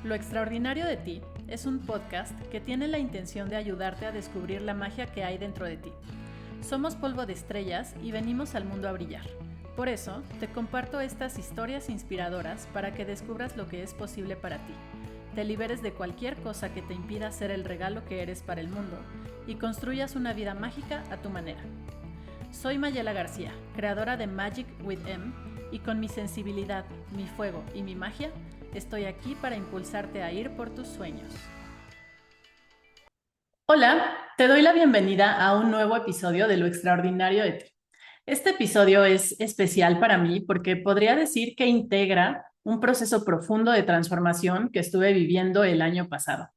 Lo extraordinario de ti es un podcast que tiene la intención de ayudarte a descubrir la magia que hay dentro de ti. Somos polvo de estrellas y venimos al mundo a brillar. Por eso, te comparto estas historias inspiradoras para que descubras lo que es posible para ti, te liberes de cualquier cosa que te impida ser el regalo que eres para el mundo y construyas una vida mágica a tu manera. Soy Mayela García, creadora de Magic with M, y con mi sensibilidad, mi fuego y mi magia, estoy aquí para impulsarte a ir por tus sueños. Hola, te doy la bienvenida a un nuevo episodio de Lo extraordinario de ti. Este episodio es especial para mí porque podría decir que integra un proceso profundo de transformación que estuve viviendo el año pasado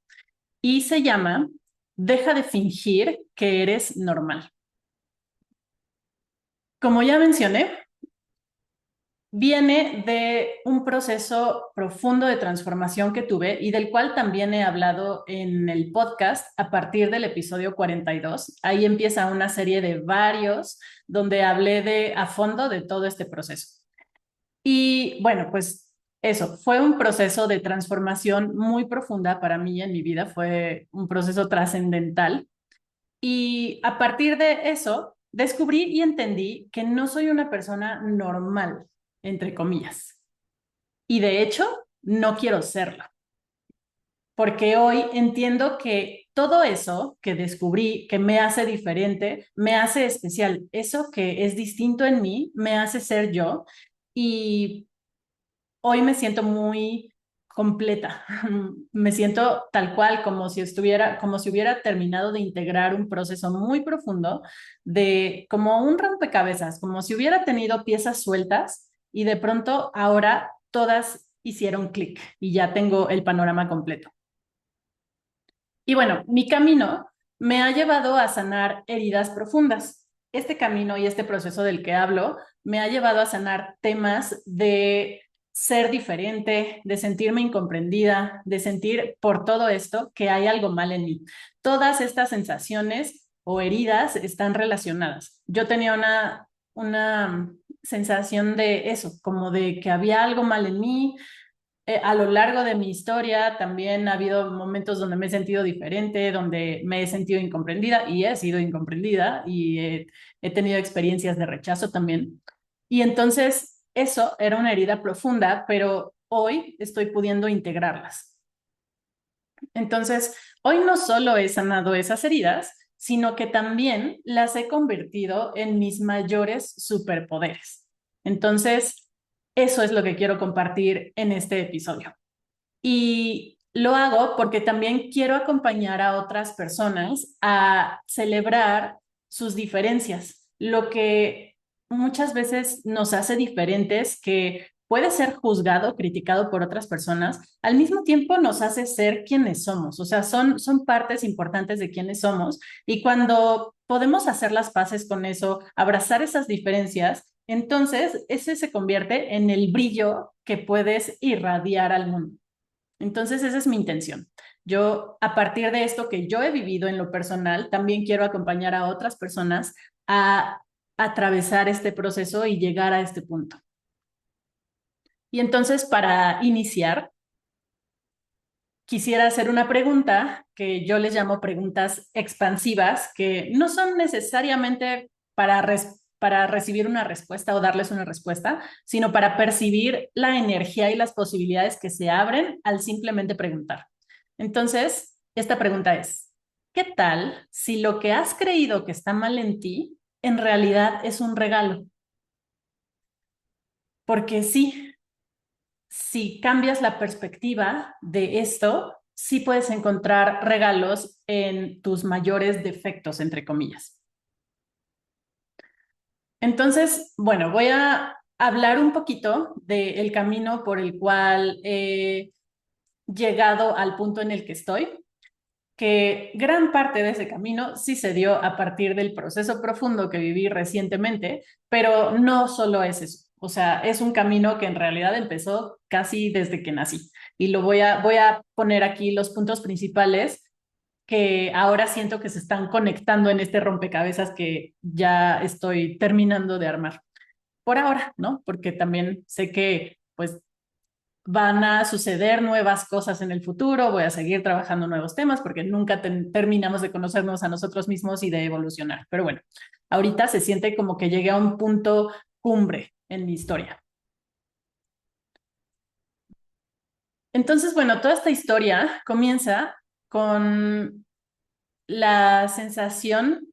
y se llama Deja de fingir que eres normal. Como ya mencioné, viene de un proceso profundo de transformación que tuve y del cual también he hablado en el podcast a partir del episodio 42. Ahí empieza una serie de varios donde hablé a fondo de todo este proceso. Y bueno, pues eso, fue un proceso de transformación muy profunda para mí en mi vida, fue un proceso trascendental. Y a partir de eso, descubrí y entendí que no soy una persona normal, entre comillas. Y de hecho, no quiero serlo, porque hoy entiendo que todo eso que descubrí, que me hace diferente, me hace especial. Eso que es distinto en mí, me hace ser yo. Y hoy me siento muy completa. Me siento tal cual como si hubiera terminado de integrar un proceso muy profundo de como un rompecabezas, como si hubiera tenido piezas sueltas y de pronto ahora todas hicieron clic y ya tengo el panorama completo. Y bueno, mi camino me ha llevado a sanar heridas profundas. Este camino y este proceso del que hablo me ha llevado a sanar temas de ser diferente, de sentirme incomprendida, de sentir por todo esto que hay algo mal en mí. Todas estas sensaciones o heridas están relacionadas. Yo tenía una sensación de eso, como de que había algo mal en mí, a lo largo de mi historia también ha habido momentos donde me he sentido diferente, donde me he sentido incomprendida y he sido incomprendida y he tenido experiencias de rechazo también. Y entonces eso era una herida profunda, pero hoy estoy pudiendo integrarlas. Entonces, hoy no solo he sanado esas heridas, sino que también las he convertido en mis mayores superpoderes. Entonces, eso es lo que quiero compartir en este episodio. Y lo hago porque también quiero acompañar a otras personas a celebrar sus diferencias, lo que muchas veces nos hace diferentes, que puede ser juzgado, criticado por otras personas, al mismo tiempo nos hace ser quienes somos, o sea, son partes importantes de quienes somos y cuando podemos hacer las paces con eso, abrazar esas diferencias, entonces ese se convierte en el brillo que puedes irradiar al mundo. Entonces, esa es mi intención. Yo, a partir de esto que yo he vivido en lo personal, también quiero acompañar a otras personas a atravesar este proceso y llegar a este punto. Y entonces, para iniciar, quisiera hacer una pregunta que yo les llamo preguntas expansivas, que no son necesariamente para recibir una respuesta o darles una respuesta, sino para percibir la energía y las posibilidades que se abren al simplemente preguntar. Entonces, esta pregunta es, ¿qué tal si lo que has creído que está mal en ti en realidad es un regalo? Porque sí, si cambias la perspectiva de esto, sí puedes encontrar regalos en tus mayores defectos, entre comillas. Entonces, bueno, voy a hablar un poquito del camino por el cual he llegado al punto en el que estoy, que gran parte de ese camino sí se dio a partir del proceso profundo que viví recientemente, pero no solo es eso. O sea, es un camino que en realidad empezó casi desde que nací. Y voy a poner aquí los puntos principales que ahora siento que se están conectando en este rompecabezas que ya estoy terminando de armar. Por ahora, ¿no? Porque también sé que, pues, van a suceder nuevas cosas en el futuro, voy a seguir trabajando nuevos temas porque nunca terminamos de conocernos a nosotros mismos y de evolucionar. Pero bueno, ahorita se siente como que llegué a un punto cumbre en mi historia. Entonces, bueno, toda esta historia comienza con la sensación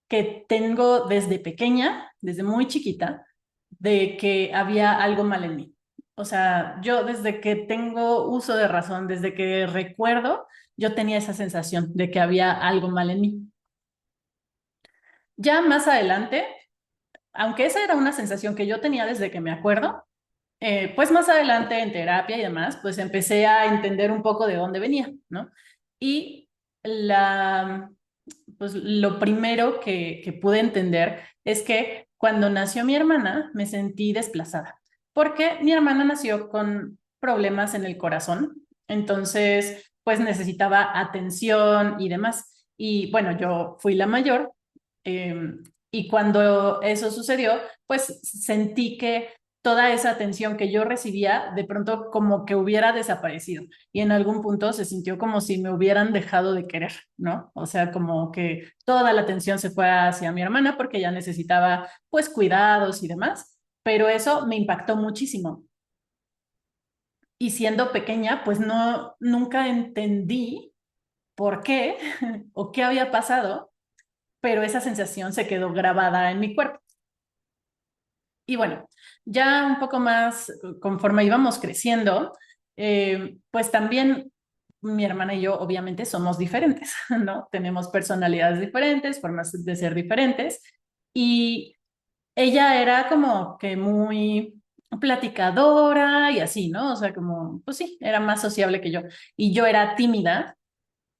que tengo desde pequeña, desde muy chiquita, de que había algo mal en mí. O sea, yo desde que tengo uso de razón, desde que recuerdo, yo tenía esa sensación de que había algo mal en mí. Ya más adelante, aunque esa era una sensación que yo tenía desde que me acuerdo, pues más adelante en terapia y demás, pues empecé a entender un poco de dónde venía, ¿no? Y la, pues lo primero que pude entender es que cuando nació mi hermana me sentí desplazada, porque mi hermana nació con problemas en el corazón, entonces pues necesitaba atención y demás. Y bueno, yo fui la mayor eh, y cuando eso sucedió, pues sentí que toda esa atención que yo recibía de pronto como que hubiera desaparecido y en algún punto se sintió como si me hubieran dejado de querer, ¿no? O sea, como que toda la atención se fue hacia mi hermana porque ella necesitaba pues cuidados y demás, pero eso me impactó muchísimo. Y siendo pequeña, pues no, nunca entendí por qué o qué había pasado, pero esa sensación se quedó grabada en mi cuerpo. Y bueno, ya un poco más conforme íbamos creciendo, pues también mi hermana y yo obviamente somos diferentes, ¿no? Tenemos personalidades diferentes, formas de ser diferentes. Y ella era como que muy platicadora y así, ¿no? O sea, como, pues sí, era más sociable que yo. Y yo era tímida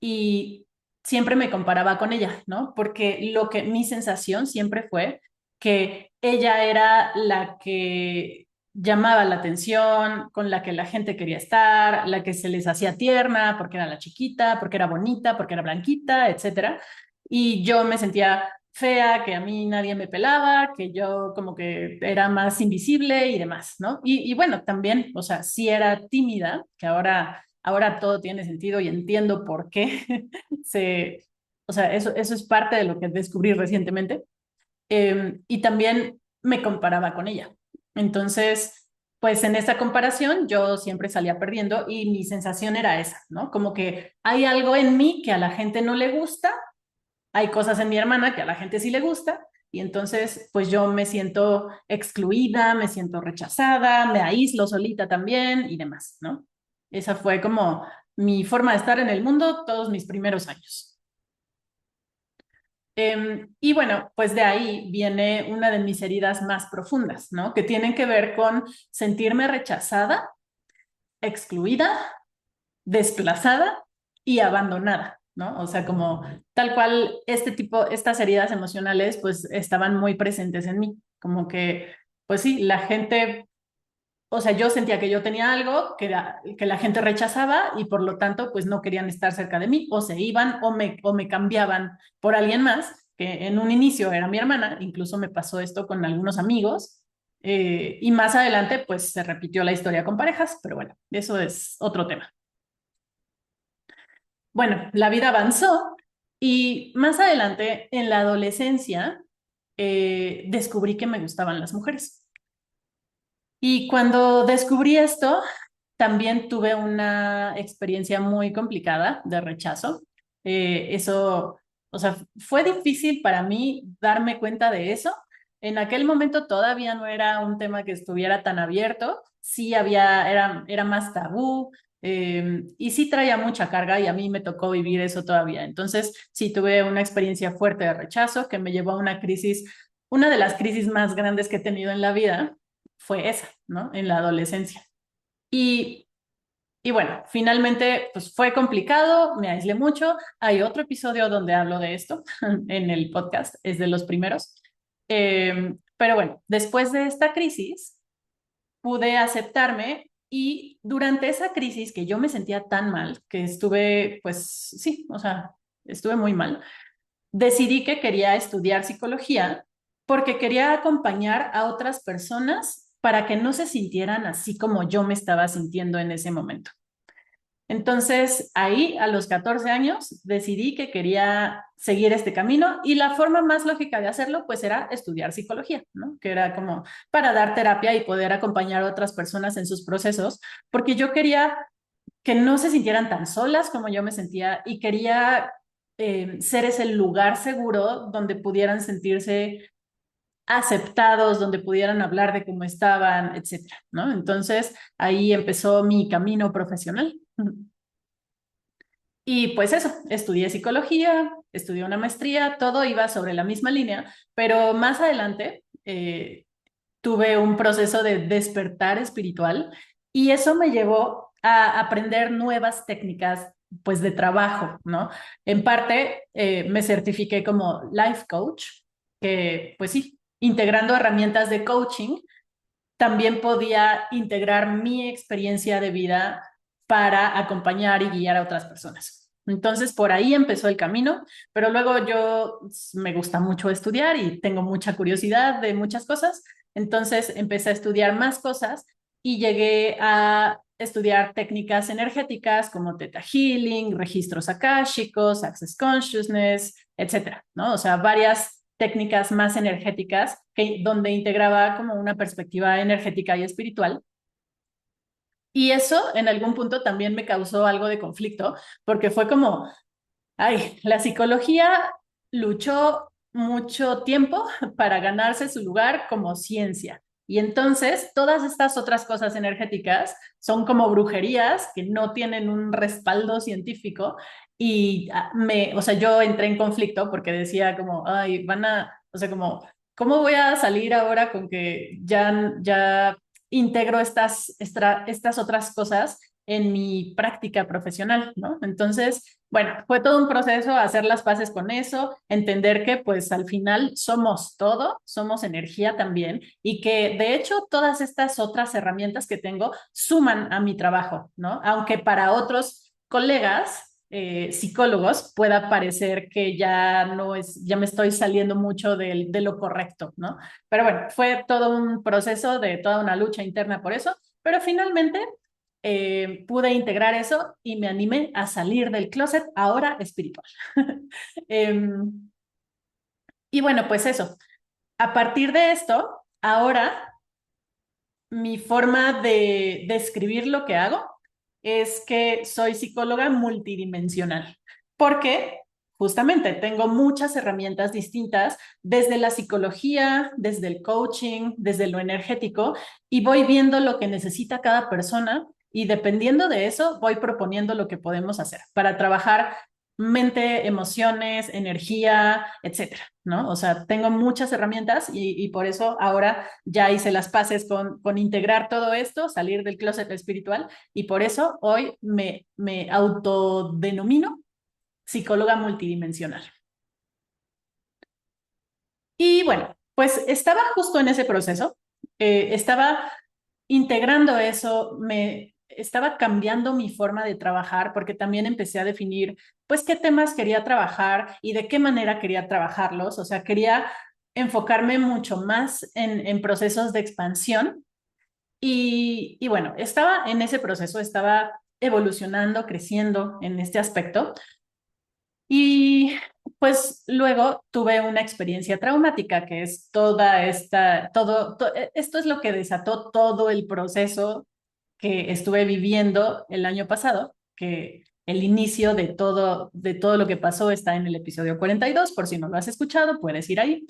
y siempre me comparaba con ella, ¿no? Porque mi sensación siempre fue que ella era la que llamaba la atención, con la que la gente quería estar, la que se les hacía tierna, porque era la chiquita, porque era bonita, porque era blanquita, etcétera. Y yo me sentía fea, que a mí nadie me pelaba, que yo como que era más invisible y demás, ¿no? Y bueno, también, o sea, sí era tímida, que ahora todo tiene sentido y entiendo por qué o sea, eso es parte de lo que descubrí recientemente. Y también me comparaba con ella. Entonces, pues en esa comparación yo siempre salía perdiendo y mi sensación era esa, ¿no? Como que hay algo en mí que a la gente no le gusta, hay cosas en mi hermana que a la gente sí le gusta. Y entonces, pues yo me siento excluida, me siento rechazada, me aíslo solita también y demás, ¿no? Esa fue como mi forma de estar en el mundo todos mis primeros años. Y bueno, pues de ahí viene una de mis heridas más profundas, ¿no? Que tienen que ver con sentirme rechazada, excluida, desplazada y abandonada, ¿no? O sea, como tal cual estas heridas emocionales, pues estaban muy presentes en mí, como que, pues sí, la gente, o sea, yo sentía que yo tenía algo que la gente rechazaba y por lo tanto, pues no querían estar cerca de mí o se iban o me cambiaban por alguien más, que en un inicio era mi hermana, incluso me pasó esto con algunos amigos. Y más adelante, pues se repitió la historia con parejas, pero bueno, eso es otro tema. Bueno, la vida avanzó y más adelante, en la adolescencia, descubrí que me gustaban las mujeres. Y cuando descubrí esto, también tuve una experiencia muy complicada de rechazo. Eso, o sea, fue difícil para mí darme cuenta de eso. En aquel momento todavía no era un tema que estuviera tan abierto, sí era más tabú, y sí traía mucha carga y a mí me tocó vivir eso todavía. Entonces, sí tuve una experiencia fuerte de rechazo que me llevó a una crisis, una de las crisis más grandes que he tenido en la vida fue esa, ¿no? En la adolescencia. Y, y bueno, finalmente, pues fue complicado, me aislé mucho. Hay otro episodio donde hablo de esto en el podcast, es de los primeros. Pero bueno, después de esta crisis, pude aceptarme y durante esa crisis que yo me sentía tan mal, que estuve, pues sí, o sea, estuve muy mal, decidí que quería estudiar psicología porque quería acompañar a otras personas para que no se sintieran así como yo me estaba sintiendo en ese momento. Entonces, ahí a los 14 años decidí que quería seguir este camino y la forma más lógica de hacerlo pues era estudiar psicología, ¿no? Que era como para dar terapia y poder acompañar a otras personas en sus procesos, porque yo quería que no se sintieran tan solas como yo me sentía y quería ser ese lugar seguro donde pudieran sentirse aceptados, donde pudieran hablar de cómo estaban, etcétera, ¿no? Entonces ahí empezó mi camino profesional. Y pues eso, estudié psicología, estudié una maestría, todo iba sobre la misma línea, pero más adelante tuve un proceso de despertar espiritual y eso me llevó a aprender nuevas técnicas pues de trabajo, ¿no? En parte me certifiqué como life coach, que pues sí, integrando herramientas de coaching, también podía integrar mi experiencia de vida para acompañar y guiar a otras personas. Entonces, por ahí empezó el camino, pero luego yo me gusta mucho estudiar y tengo mucha curiosidad de muchas cosas, entonces empecé a estudiar más cosas y llegué a estudiar técnicas energéticas como Theta Healing, registros akáshicos, Access Consciousness, etcétera, ¿no? O sea, varias técnicas más energéticas donde integraba como una perspectiva energética y espiritual. Y eso en algún punto también me causó algo de conflicto, porque fue como, ay, la psicología luchó mucho tiempo para ganarse su lugar como ciencia. Y entonces todas estas otras cosas energéticas son como brujerías que no tienen un respaldo científico y o sea, yo entré en conflicto porque decía como, ay, o sea, como, ¿cómo voy a salir ahora con que ya integro estas otras cosas en mi práctica profesional, ¿no? Entonces, bueno, fue todo un proceso hacer las paces con eso, entender que pues al final somos todo, somos energía también y que de hecho todas estas otras herramientas que tengo suman a mi trabajo, ¿no? Aunque para otros colegas psicólogos pueda parecer que ya no es, ya me estoy saliendo mucho de lo correcto, ¿no? Pero bueno, fue todo un proceso de toda una lucha interna por eso, pero finalmente pude integrar eso y me animé a salir del closet ahora espiritual. um, y bueno, pues eso. A partir de esto, ahora mi forma de describir lo que hago es que soy psicóloga multidimensional, porque justamente tengo muchas herramientas distintas desde la psicología, desde el coaching, desde lo energético, y voy viendo lo que necesita cada persona y dependiendo de eso voy proponiendo lo que podemos hacer para trabajar mente, emociones, energía, etcétera, ¿no? O sea, tengo muchas herramientas y por eso ahora ya hice las paces con integrar todo esto, salir del closet espiritual y por eso hoy me autodenomino psicóloga multidimensional. Y bueno, pues estaba justo en ese proceso, estaba integrando eso, me estaba cambiando mi forma de trabajar porque también empecé a definir pues qué temas quería trabajar y de qué manera quería trabajarlos, o sea, quería enfocarme mucho más en procesos de expansión y bueno, estaba en ese proceso, estaba evolucionando, creciendo en este aspecto y pues luego tuve una experiencia traumática, que es esto es lo que desató todo el proceso que estuve viviendo el año pasado, que el inicio de todo lo que pasó está en el episodio 42, por si no lo has escuchado, puedes ir ahí.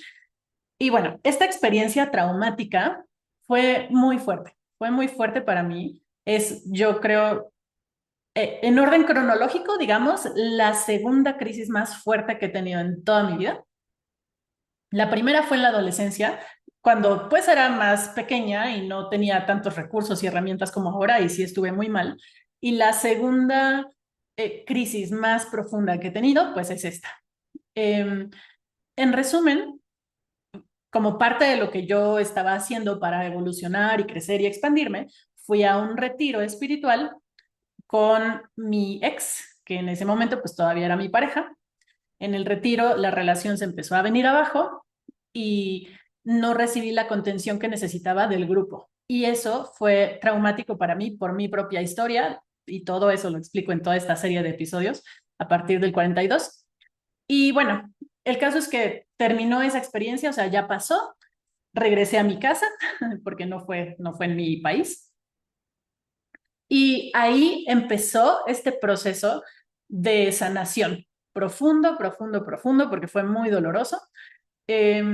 Y bueno, esta experiencia traumática fue muy fuerte para mí. Es, yo creo, en orden cronológico, digamos, la segunda crisis más fuerte que he tenido en toda mi vida. La primera fue en la adolescencia, cuando pues era más pequeña y no tenía tantos recursos y herramientas como ahora y sí estuve muy mal. Y la segunda crisis más profunda que he tenido, pues es esta. Eh, en resumen, como parte de lo que yo estaba haciendo para evolucionar y crecer y expandirme, fui a un retiro espiritual con mi ex, que en ese momento pues todavía era mi pareja. En el retiro la relación se empezó a venir abajo y no recibí la contención que necesitaba del grupo. Y eso fue traumático para mí por mi propia historia y todo eso lo explico en toda esta serie de episodios a partir del 42. Y bueno, el caso es que terminó esa experiencia, o sea, ya pasó, regresé a mi casa porque no fue en mi país. Y ahí empezó este proceso de sanación, profundo, profundo, profundo, porque fue muy doloroso. Eh,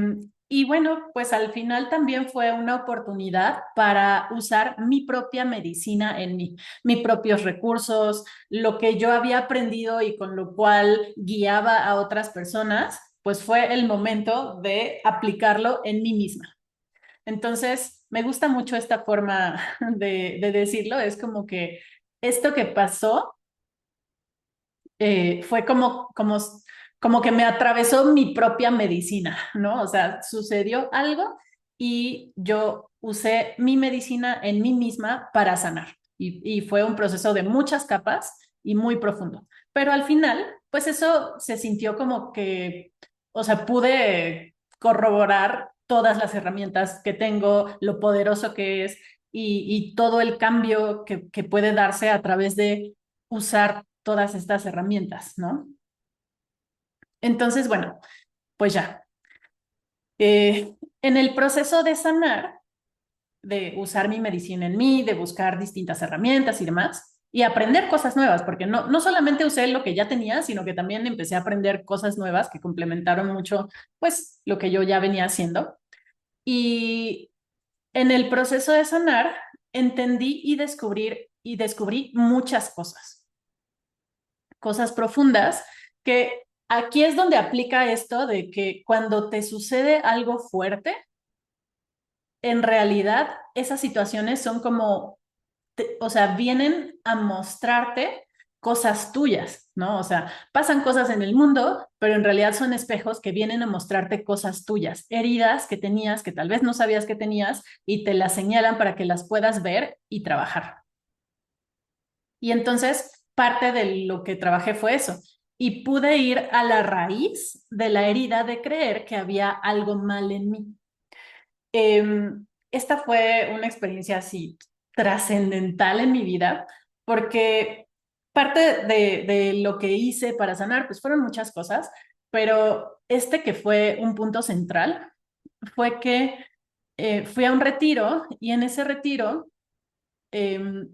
y bueno, pues al final también fue una oportunidad para usar mi propia medicina en mí, mis propios recursos, lo que yo había aprendido y con lo cual guiaba a otras personas, pues fue el momento de aplicarlo en mí misma. Entonces, me gusta mucho esta forma de decirlo, es como que esto que pasó fue como que me atravesó mi propia medicina, ¿no? O sea, sucedió algo y yo usé mi medicina en mí misma para sanar. Y fue un proceso de muchas capas y muy profundo. Pero al final, pues eso se sintió como que, o sea, pude corroborar todas las herramientas que tengo, lo poderoso que es y todo el cambio que puede darse a través de usar todas estas herramientas, ¿no? Entonces, bueno, pues ya. En el proceso de sanar, de usar mi medicina en mí, de buscar distintas herramientas y demás, y aprender cosas nuevas, porque no solamente usé lo que ya tenía, sino que también empecé a aprender cosas nuevas que complementaron mucho, pues, lo que yo ya venía haciendo. Y en el proceso de sanar, entendí y descubrí muchas cosas profundas, que aquí es donde aplica esto de que cuando te sucede algo fuerte, en realidad esas situaciones son como, o sea, vienen a mostrarte cosas tuyas, ¿no? O sea, pasan cosas en el mundo, pero en realidad son espejos que vienen a mostrarte cosas tuyas, heridas que tenías, que tal vez no sabías que tenías, y te las señalan para que las puedas ver y trabajar. Y entonces parte de lo que trabajé fue eso. Y pude ir a la raíz de la herida de creer que había algo mal en mí. Esta fue una experiencia así trascendental en mi vida, porque parte de lo que hice para sanar, pues fueron muchas cosas, pero este que fue un punto central fue que fui a un retiro y en ese retiro eh,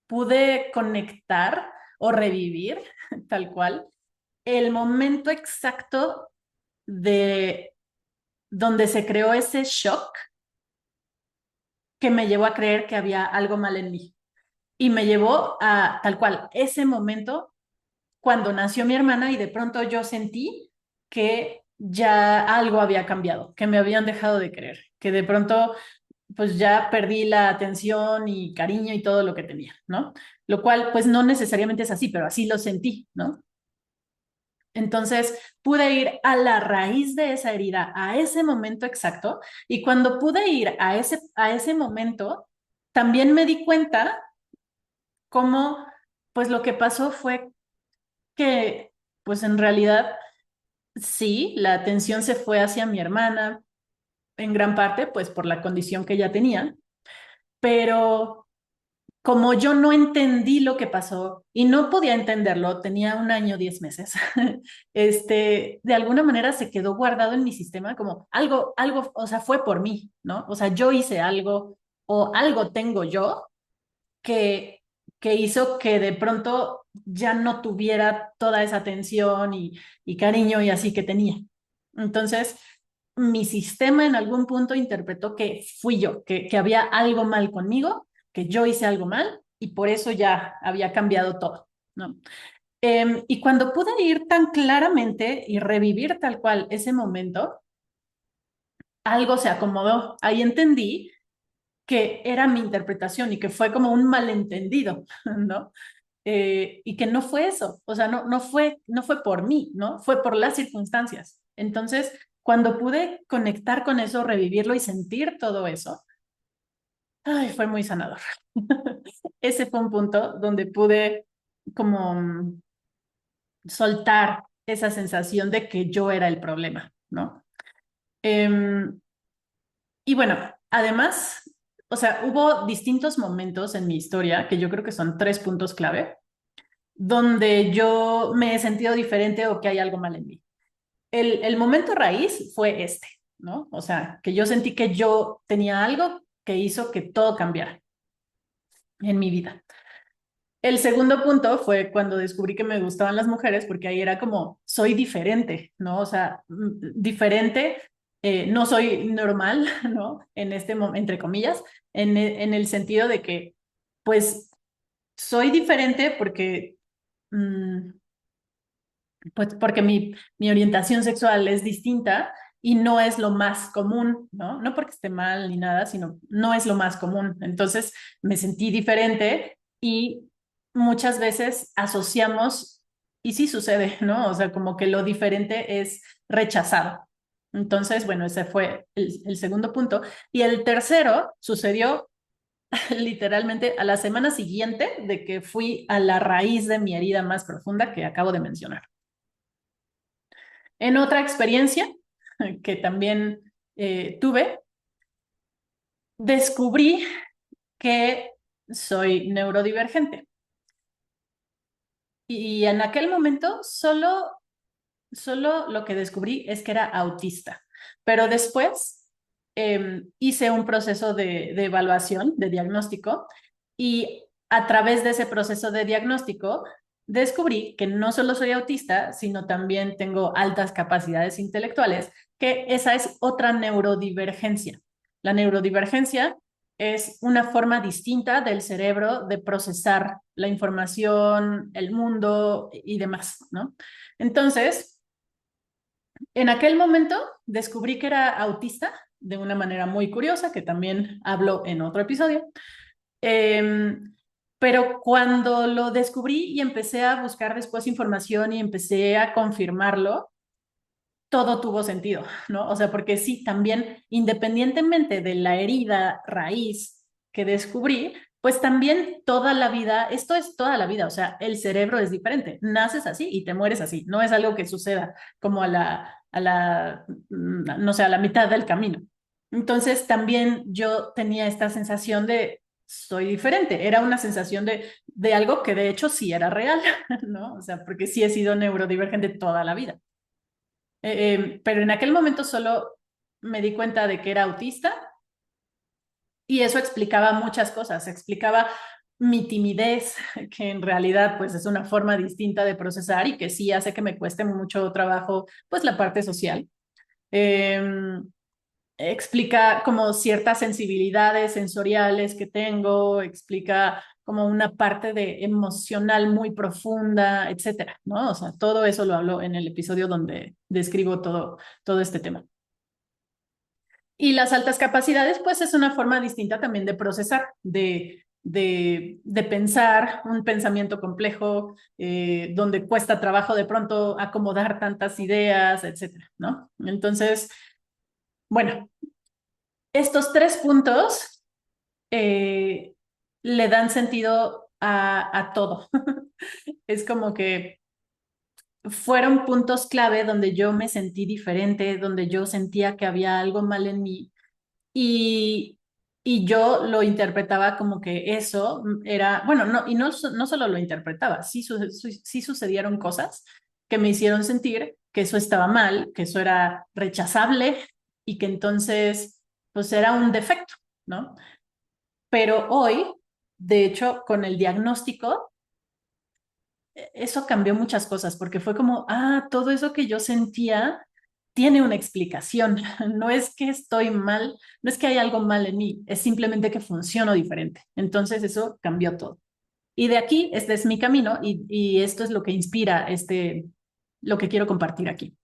pude conectar o revivir, tal cual, el momento exacto de donde se creó ese shock que me llevó a creer que había algo mal en mí. Y me llevó a tal cual ese momento cuando nació mi hermana y de pronto yo sentí que ya algo había cambiado, que me habían dejado de creer, que de pronto pues ya perdí la atención y cariño y todo lo que tenía, ¿no? Lo cual pues no necesariamente es así, pero así lo sentí, ¿no? Entonces pude ir a la raíz de esa herida, a ese momento exacto, y cuando pude ir a ese momento, también me di cuenta cómo pues lo que pasó fue que pues en realidad sí, la atención se fue hacia mi hermana, en gran parte pues por la condición que ella tenía, pero como yo no entendí lo que pasó y no podía entenderlo, tenía 1 año, 10 meses, de alguna manera se quedó guardado en mi sistema como algo, o sea, fue por mí, ¿no? O sea, yo hice algo o algo tengo yo que, que hizo que de pronto ya no tuviera toda esa atención y cariño y así que tenía. Entonces, mi sistema en algún punto interpretó que fui yo, que había algo mal conmigo, que yo hice algo mal y por eso ya había cambiado todo, ¿no? Y cuando pude ir tan claramente y revivir tal cual ese momento, algo se acomodó. Ahí entendí que era mi interpretación y que fue como un malentendido, ¿no? Y que no fue eso, o sea, no fue por mí, ¿no? Fue por las circunstancias. Entonces, cuando pude conectar con eso, revivirlo y sentir todo eso, ay, fue muy sanador. Ese fue un punto donde pude como soltar esa sensación de que yo era el problema, ¿no? Em, y bueno, además o sea, hubo distintos momentos en mi historia, que yo creo que son 3 puntos clave, donde yo me he sentido diferente o que hay algo mal en mí. El momento raíz fue este, ¿no? O sea, que yo sentí que yo tenía algo que hizo que todo cambiara en mi vida. El segundo punto fue cuando descubrí que me gustaban las mujeres, porque ahí era como, soy diferente, ¿no? O sea, diferente, no soy normal, ¿no? En este momento, entre comillas, en el sentido de que, pues, soy diferente porque, mm, pues, porque mi orientación sexual es distinta y no es lo más común, ¿no? No porque esté mal ni nada, sino no es lo más común. Entonces me sentí diferente y muchas veces asociamos, y sí sucede, ¿no? O sea, como que lo diferente es rechazado. Entonces, bueno, ese fue el segundo punto. Y el tercero sucedió literalmente a la semana siguiente de que fui a la raíz de mi herida más profunda que acabo de mencionar. En otra experiencia que también tuve, descubrí que soy neurodivergente. Y en aquel momento solo lo que descubrí es que era autista. Pero después hice un proceso de evaluación, de diagnóstico, y a través de ese proceso de diagnóstico descubrí que no solo soy autista, sino también tengo altas capacidades intelectuales, que esa es otra neurodivergencia. La neurodivergencia es una forma distinta del cerebro de procesar la información, el mundo y demás, ¿no? Entonces, en aquel momento descubrí que era autista de una manera muy curiosa, que también hablo en otro episodio. Eh, pero cuando lo descubrí y empecé a buscar después información y empecé a confirmarlo, todo tuvo sentido, ¿no? O sea, porque sí, también independientemente de la herida raíz que descubrí, pues también toda la vida, esto es toda la vida, o sea, el cerebro es diferente, naces así y te mueres así, no es algo que suceda como no sé, a la mitad del camino. Entonces también yo tenía esta sensación de, soy diferente, era una sensación de algo que de hecho sí era real, ¿no? O sea, porque sí he sido neurodivergente toda la vida. Pero en aquel momento solo me di cuenta de que era autista y eso explicaba muchas cosas. Explicaba mi timidez, que en realidad pues es una forma distinta de procesar y que sí hace que me cueste mucho trabajo pues la parte social. Eh, explica como ciertas sensibilidades sensoriales que tengo, explica como una parte de emocional muy profunda, etcétera, ¿no? O sea, todo eso lo hablo en el episodio donde describo todo este tema. Y las altas capacidades, pues es una forma distinta también de procesar, de pensar un pensamiento complejo, donde cuesta trabajo de pronto acomodar tantas ideas, etcétera, ¿no? Entonces, bueno, estos 3 puntos eh, le dan sentido a todo. Es como que fueron puntos clave donde yo me sentí diferente, donde yo sentía que había algo mal en mí y, y yo lo interpretaba como que eso era, bueno, no, y no, no solo lo interpretaba, sí sucedieron cosas que me hicieron sentir que eso estaba mal, que eso era rechazable y que entonces, pues era un defecto, ¿no? Pero hoy, de hecho, con el diagnóstico, eso cambió muchas cosas porque fue como, todo eso que yo sentía tiene una explicación. No es que estoy mal, no es que hay algo mal en mí, es simplemente que funciono diferente. Entonces eso cambió todo. Y de aquí, este es mi camino y esto es lo que inspira lo que quiero compartir aquí.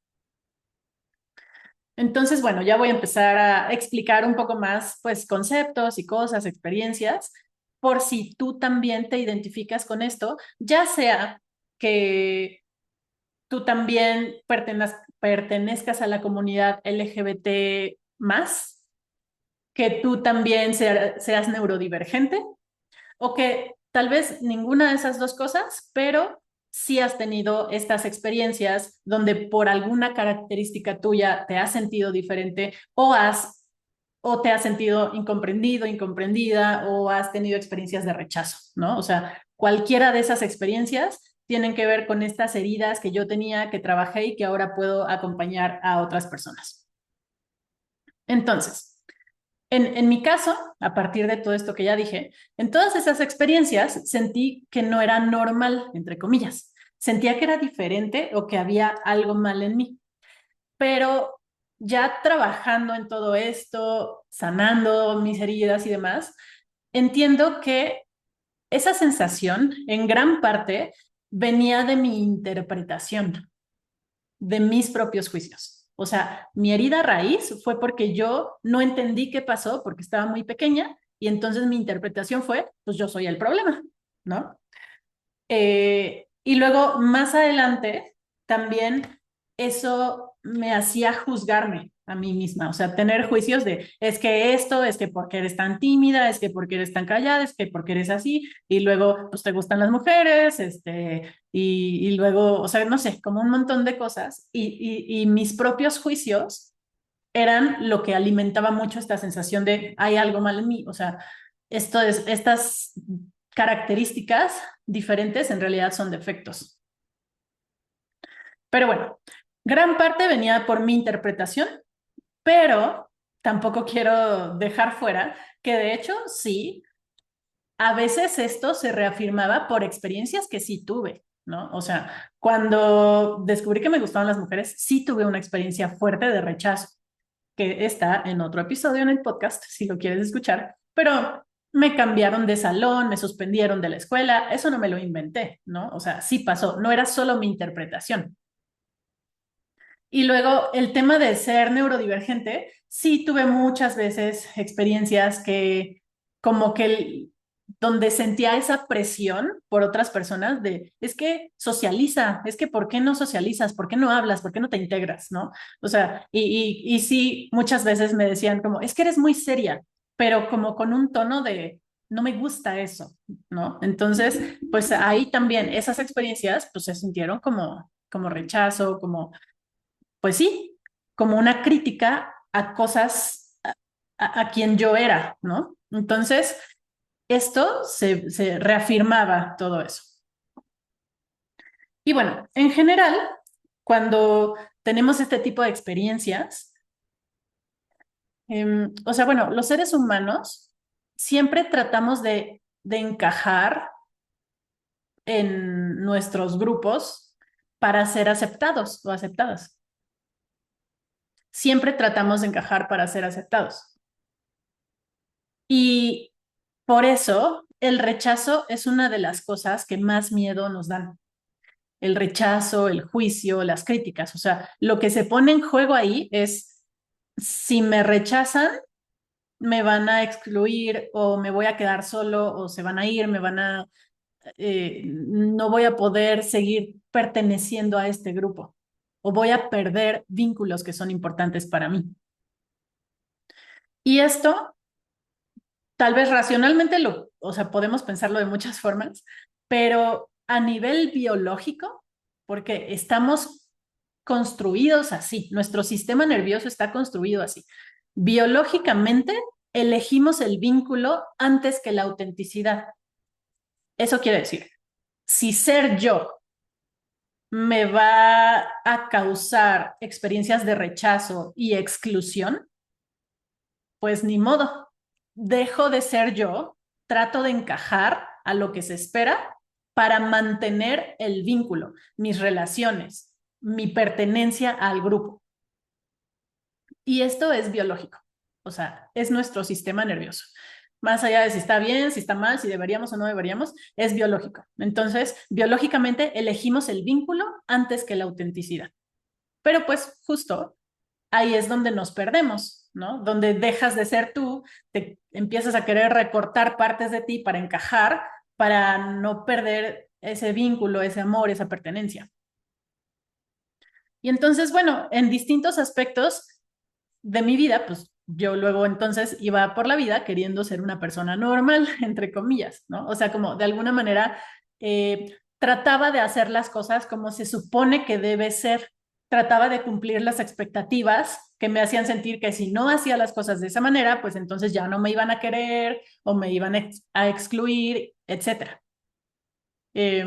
Entonces, bueno, ya voy a empezar a explicar un poco más, pues, conceptos y cosas, experiencias, por si tú también te identificas con esto, ya sea que tú también pertenezcas a la comunidad LGBT más, que tú también seas neurodivergente o que tal vez ninguna de esas dos cosas, pero sí has tenido estas experiencias donde por alguna característica tuya te has sentido diferente o has o te has sentido incomprendido, incomprendida, o has tenido experiencias de rechazo, ¿no? O sea, cualquiera de esas experiencias tienen que ver con estas heridas que yo tenía, que trabajé y que ahora puedo acompañar a otras personas. Entonces, en mi caso, a partir de todo esto que ya dije, en todas esas experiencias sentí que no era normal, entre comillas. Sentía que era diferente o que había algo mal en mí. Pero ya trabajando en todo esto, sanando mis heridas y demás, entiendo que esa sensación en gran parte venía de mi interpretación, de mis propios juicios. O sea, mi herida raíz fue porque yo no entendí qué pasó porque estaba muy pequeña y entonces mi interpretación fue, pues yo soy el problema, ¿no? Y luego, más adelante, también eso me hacía juzgarme a mí misma, o sea, tener juicios de, es que esto, es que porque eres tan tímida, es que porque eres tan callada, es que porque eres así, y luego, pues te gustan las mujeres, y luego, o sea, no sé, como un montón de cosas, y mis propios juicios eran lo que alimentaba mucho esta sensación de, hay algo mal en mí, o sea, estas características diferentes en realidad son defectos. Pero bueno, gran parte venía por mi interpretación, pero tampoco quiero dejar fuera que de hecho sí, a veces esto se reafirmaba por experiencias que sí tuve, ¿no? O sea, cuando descubrí que me gustaban las mujeres, sí tuve una experiencia fuerte de rechazo, que está en otro episodio en el podcast, si lo quieres escuchar, pero me cambiaron de salón, me suspendieron de la escuela, eso no me lo inventé, ¿no? O sea, sí pasó, no era solo mi interpretación. Y luego el tema de ser neurodivergente, sí tuve muchas veces experiencias que como que donde sentía esa presión por otras personas de, es que socializa, es que ¿por qué no socializas? ¿Por qué no hablas? ¿Por qué no te integras? ¿No? O sea, y sí, muchas veces me decían como, es que eres muy seria, pero como con un tono de, no me gusta eso, ¿no? Entonces, pues ahí también esas experiencias pues se sintieron como rechazo, como pues sí, como una crítica a cosas a quien yo era, ¿no? Entonces, esto se reafirmaba todo eso. Y bueno, en general, cuando tenemos este tipo de experiencias, o sea, bueno, los seres humanos siempre tratamos de encajar en nuestros grupos para ser aceptados o aceptadas. Siempre tratamos de encajar para ser aceptados. Y por eso el rechazo es una de las cosas que más miedo nos dan. El rechazo, el juicio, las críticas. O sea, lo que se pone en juego ahí es si me rechazan, me van a excluir o me voy a quedar solo o se van a ir, no voy a poder seguir perteneciendo a este grupo o voy a perder vínculos que son importantes para mí. Y esto tal vez racionalmente o sea, podemos pensarlo de muchas formas, pero a nivel biológico, porque estamos construidos así, nuestro sistema nervioso está construido así. Biológicamente, elegimos el vínculo antes que la autenticidad. Eso quiere decir, si ser yo me va a causar experiencias de rechazo y exclusión, pues ni modo, dejo de ser yo, trato de encajar a lo que se espera para mantener el vínculo, mis relaciones, mi pertenencia al grupo. Y esto es biológico, o sea, es nuestro sistema nervioso. Más allá de si está bien, si está mal, si deberíamos o no deberíamos, es biológico. Entonces, biológicamente elegimos el vínculo antes que la autenticidad. Pero pues justo ahí es donde nos perdemos, ¿no? Donde dejas de ser tú, te empiezas a querer recortar partes de ti para encajar, para no perder ese vínculo, ese amor, esa pertenencia. Y entonces, bueno, en distintos aspectos de mi vida, pues yo luego entonces iba por la vida queriendo ser una persona normal, entre comillas, ¿no? O sea, como de alguna manera trataba de hacer las cosas como se supone que debe ser, trataba de cumplir las expectativas que me hacían sentir que si no hacía las cosas de esa manera, pues entonces ya no me iban a querer o me iban a excluir, etcétera. Y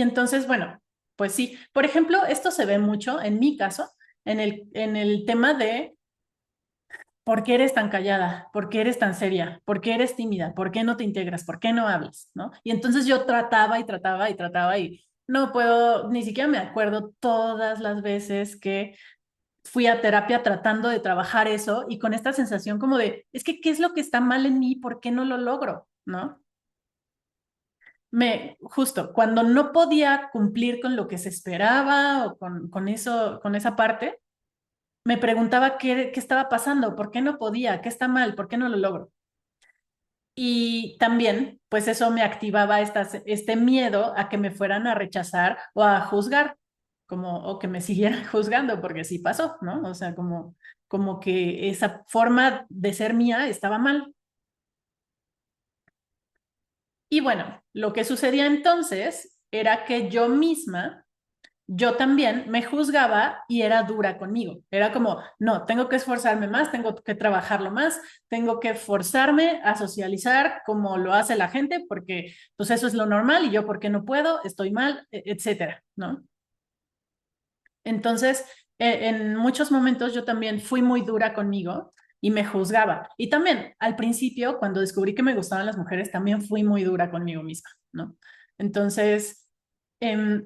entonces, bueno, pues sí. Por ejemplo, esto se ve mucho, en mi caso, en el tema de ¿por qué eres tan callada? ¿Por qué eres tan seria? ¿Por qué eres tímida? ¿Por qué no te integras? ¿Por qué no hablas? ¿No? Y entonces yo trataba y trataba y trataba y no puedo, ni siquiera me acuerdo todas las veces que fui a terapia tratando de trabajar eso y con esta sensación como de, es que, ¿qué es lo que está mal en mí? ¿Por qué no lo logro? ¿No? Justo, cuando no podía cumplir con lo que se esperaba o con eso, con esa parte, me preguntaba qué estaba pasando, por qué no podía, qué está mal, por qué no lo logro. Y también, pues eso me activaba este miedo a que me fueran a rechazar o a juzgar, o que me siguieran juzgando, porque sí pasó, ¿no? O sea, como que esa forma de ser mía estaba mal. Y bueno, lo que sucedía entonces era que yo también me juzgaba y era dura conmigo. Era como, no, tengo que esforzarme más, tengo que trabajarlo más, tengo que forzarme a socializar como lo hace la gente, porque pues eso es lo normal y yo, ¿por qué no puedo? Estoy mal, etcétera, ¿no? Entonces, en muchos momentos yo también fui muy dura conmigo y me juzgaba. Y también al principio, cuando descubrí que me gustaban las mujeres, también fui muy dura conmigo misma, ¿no? Entonces,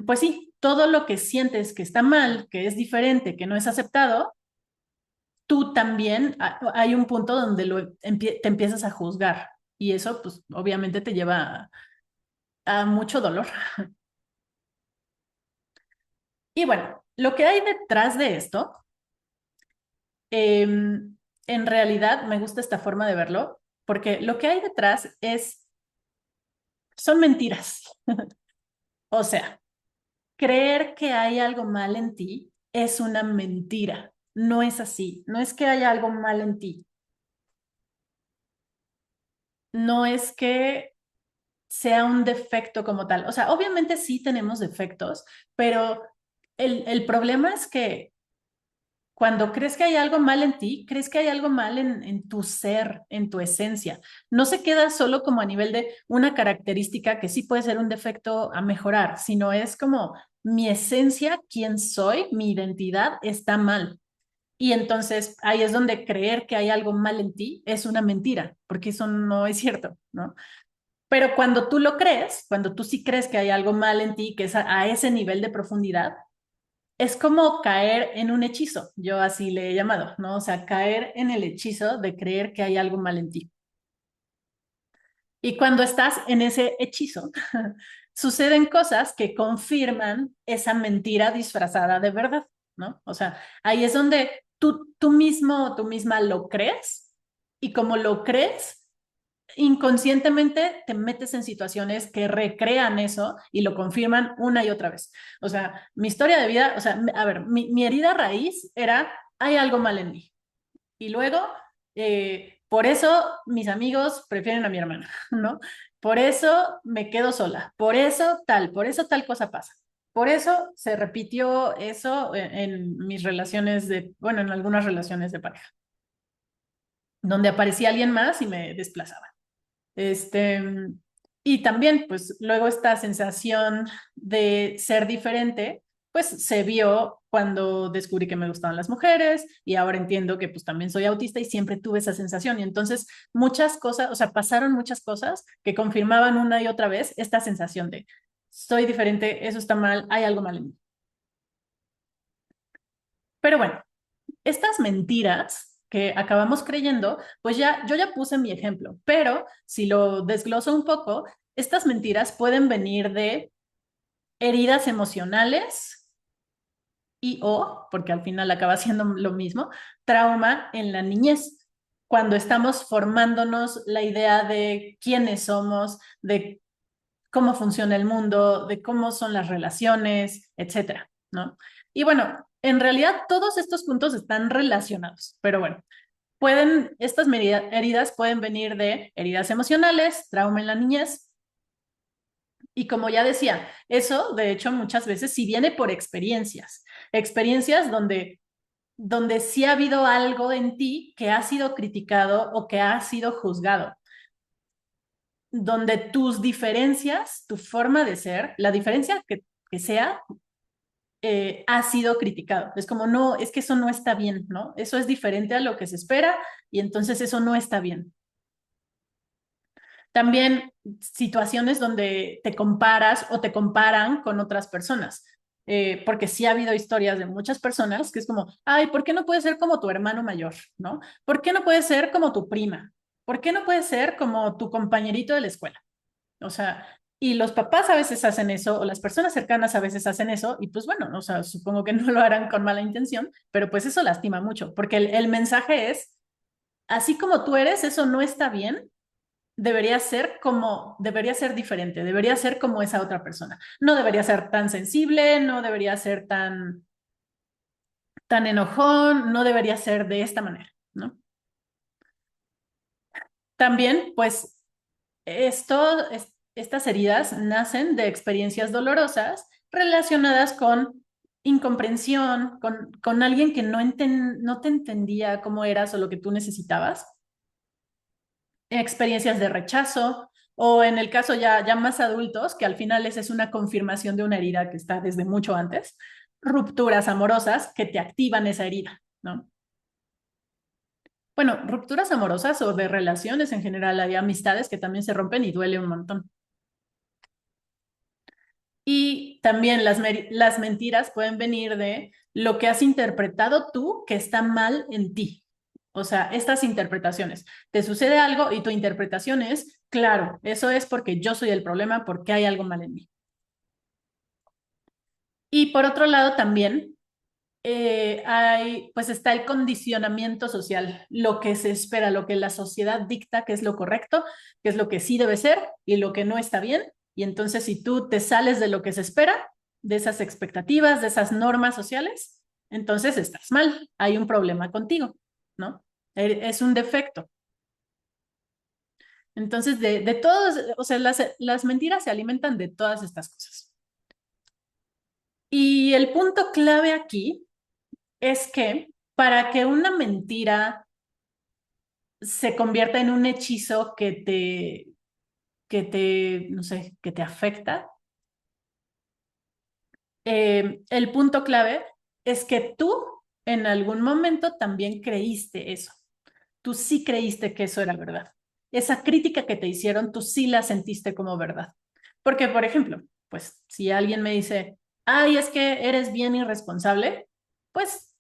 pues sí, todo lo que sientes que está mal, que es diferente, que no es aceptado, tú también hay un punto donde te empiezas a juzgar y eso pues obviamente te lleva a mucho dolor. Y bueno, lo que hay detrás de esto, en realidad me gusta esta forma de verlo, porque lo que hay detrás son mentiras. O sea, creer que hay algo mal en ti es una mentira. No es así. No es que haya algo mal en ti. No es que sea un defecto como tal. O sea, obviamente sí tenemos defectos, pero el problema es que cuando crees que hay algo mal en ti, crees que hay algo mal en tu ser, en tu esencia. No se queda solo como a nivel de una característica que sí puede ser un defecto a mejorar, sino es como mi esencia, quién soy, mi identidad está mal. Y entonces ahí es donde creer que hay algo mal en ti es una mentira, porque eso no es cierto, ¿no? Pero cuando tú lo crees, cuando tú sí crees que hay algo mal en ti, que es a ese nivel de profundidad, es como caer en un hechizo, yo así le he llamado, ¿no? O sea, caer en el hechizo de creer que hay algo mal en ti. Y cuando estás en ese hechizo, suceden cosas que confirman esa mentira disfrazada de verdad, ¿no? O sea, ahí es donde tú mismo o tú misma lo crees y como lo crees, inconscientemente te metes en situaciones que recrean eso y lo confirman una y otra vez. O sea, mi historia de vida, o sea, a ver, mi herida raíz era, hay algo mal en mí. Y luego, por eso mis amigos prefieren a mi hermana, ¿no? Por eso me quedo sola, por eso tal cosa pasa. Por eso se repitió eso en mis relaciones bueno, en algunas relaciones de pareja, donde aparecía alguien más y me desplazaba. Este, y también, pues luego esta sensación de ser diferente, pues se vio cuando descubrí que me gustaban las mujeres y ahora entiendo que pues también soy autista y siempre tuve esa sensación. Y entonces muchas cosas, o sea, pasaron muchas cosas que confirmaban una y otra vez esta sensación de soy diferente, eso está mal, hay algo mal en mí. Pero bueno, estas mentiras que acabamos creyendo, pues ya yo ya puse mi ejemplo, pero si lo desgloso un poco, estas mentiras pueden venir de heridas emocionales porque al final acaba siendo lo mismo, trauma en la niñez, cuando estamos formándonos la idea de quiénes somos, de cómo funciona el mundo, de cómo son las relaciones, etcétera, ¿no? Y bueno, en realidad todos estos puntos están relacionados, pero bueno, estas heridas pueden venir de heridas emocionales, trauma en la niñez, Y como ya decía, eso de hecho muchas veces sí viene por experiencias, experiencias donde sí ha habido algo en ti que ha sido criticado o que ha sido juzgado, donde tus diferencias, tu forma de ser, la diferencia que sea, ha sido criticado. Es como, no, es que eso no está bien, ¿no? Eso es diferente a lo que se espera y entonces eso no está bien. También situaciones donde te comparas o te comparan con otras personas. Porque sí ha habido historias de muchas personas que es como, ay, ¿por qué no puedes ser como tu hermano mayor? ¿No? ¿Por qué no puedes ser como tu prima? ¿Por qué no puedes ser como tu compañerito de la escuela? O sea, y los papás a veces hacen eso, o las personas cercanas a veces hacen eso, y pues bueno, o sea, supongo que no lo harán con mala intención, pero pues eso lastima mucho, porque el mensaje es, así como tú eres, eso no está bien, debería ser diferente, debería ser como esa otra persona. No debería ser tan sensible, no debería ser tan enojón, no debería ser de esta manera, ¿no? También, pues, estas heridas nacen de experiencias dolorosas relacionadas con incomprensión, con alguien que no te entendía cómo eras o lo que tú necesitabas, experiencias de rechazo, o en el caso ya más adultos, que al final esa es una confirmación de una herida que está desde mucho antes, rupturas amorosas que te activan esa herida, ¿no? Bueno, rupturas amorosas o de relaciones en general, hay amistades que también se rompen y duele un montón. Y también las mentiras pueden venir de lo que has interpretado tú que está mal en ti. O sea, estas interpretaciones. Te sucede algo y tu interpretación es, claro, eso es porque yo soy el problema, porque hay algo mal en mí. Y por otro lado también pues está el condicionamiento social, lo que se espera, lo que la sociedad dicta que es lo correcto, que es lo que sí debe ser y lo que no está bien. Y entonces si tú te sales de lo que se espera, de esas expectativas, de esas normas sociales, entonces estás mal, hay un problema contigo, ¿no? Es un defecto. Entonces, de todos, o sea, las mentiras se alimentan de todas estas cosas. Y el punto clave aquí es que para que una mentira se convierta en un hechizo no sé, que te afecta, el punto clave es que tú en algún momento también creíste eso. Tú sí creíste que eso era verdad. Esa crítica que te hicieron, tú sí la sentiste como verdad. Porque, por ejemplo, pues si alguien me dice, ay, es que eres bien irresponsable, pues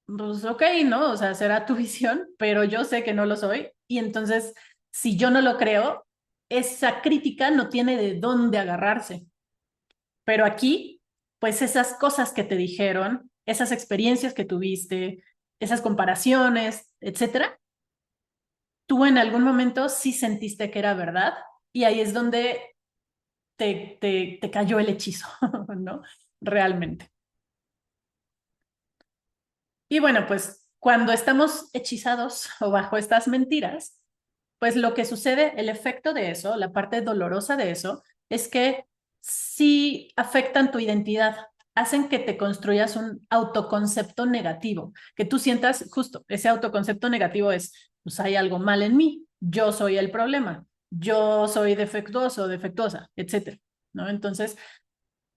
ok, ¿no? O sea, será tu visión, pero yo sé que no lo soy. Y entonces, si yo no lo creo, esa crítica no tiene de dónde agarrarse. Pero aquí, pues esas cosas que te dijeron, esas experiencias que tuviste, esas comparaciones, etcétera, tú en algún momento sí sentiste que era verdad y ahí es donde te cayó el hechizo, ¿no? Realmente. Y bueno, pues cuando estamos hechizados o bajo estas mentiras, pues lo que sucede, el efecto de eso, la parte dolorosa de eso, es que sí afectan tu identidad, hacen que te construyas un autoconcepto negativo, que tú sientas justo ese autoconcepto negativo es, pues hay algo mal en mí, yo soy el problema, yo soy defectuoso, defectuosa, etcétera, ¿no? Entonces,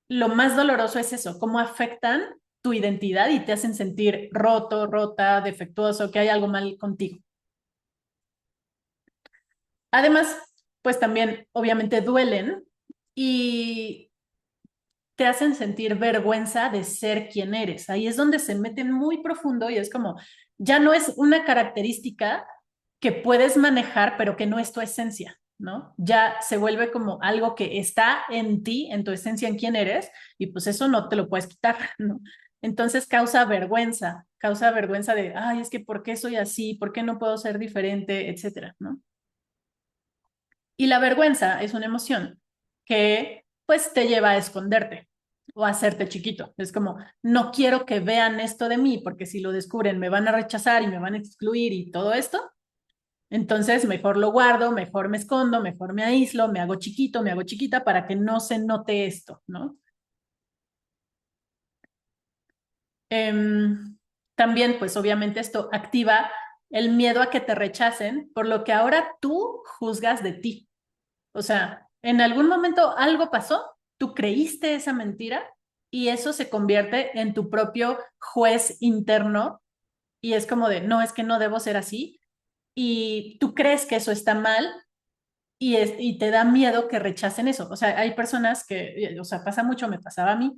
lo más doloroso es eso, cómo afectan tu identidad y te hacen sentir roto, rota, defectuoso, que hay algo mal contigo. Además, pues también obviamente duelen y te hacen sentir vergüenza de ser quien eres. Ahí es donde se meten muy profundo y es como, ya no es una característica que puedes manejar, pero que no es tu esencia, ¿no? Ya se vuelve como algo que está en ti, en tu esencia, en quién eres, y pues eso no te lo puedes quitar, ¿no? Entonces causa vergüenza de, ay, es que ¿por qué soy así? ¿Por qué no puedo ser diferente? Etcétera, ¿no? Y la vergüenza es una emoción que pues te lleva a esconderte o a hacerte chiquito. Es como, no quiero que vean esto de mí porque si lo descubren me van a rechazar y me van a excluir y todo esto. Entonces, mejor lo guardo, mejor me escondo, mejor me aíslo, me hago chiquito, me hago chiquita para que no se note esto, ¿no? Em, También, pues obviamente esto activa el miedo a que te rechacen, por lo que ahora tú juzgas de ti. O sea, en algún momento algo pasó, tú creíste esa mentira y eso se convierte en tu propio juez interno y es como de, no, es que no debo ser así y tú crees que eso está mal y te da miedo que rechacen eso. O sea, hay personas que, o sea, pasa mucho, me pasaba a mí,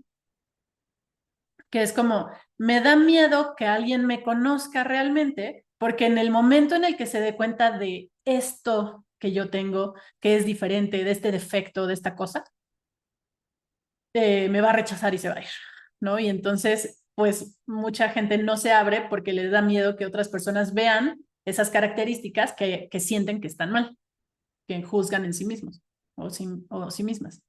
que es como, me da miedo que alguien me conozca realmente, porque en el momento en el que se dé cuenta de esto que yo tengo, que es diferente, de este defecto, de esta cosa, me va a rechazar y se va a ir, ¿no? Y entonces, pues mucha gente no se abre porque les da miedo que otras personas vean esas características que sienten que están mal, que juzgan en sí mismos o sí mismas.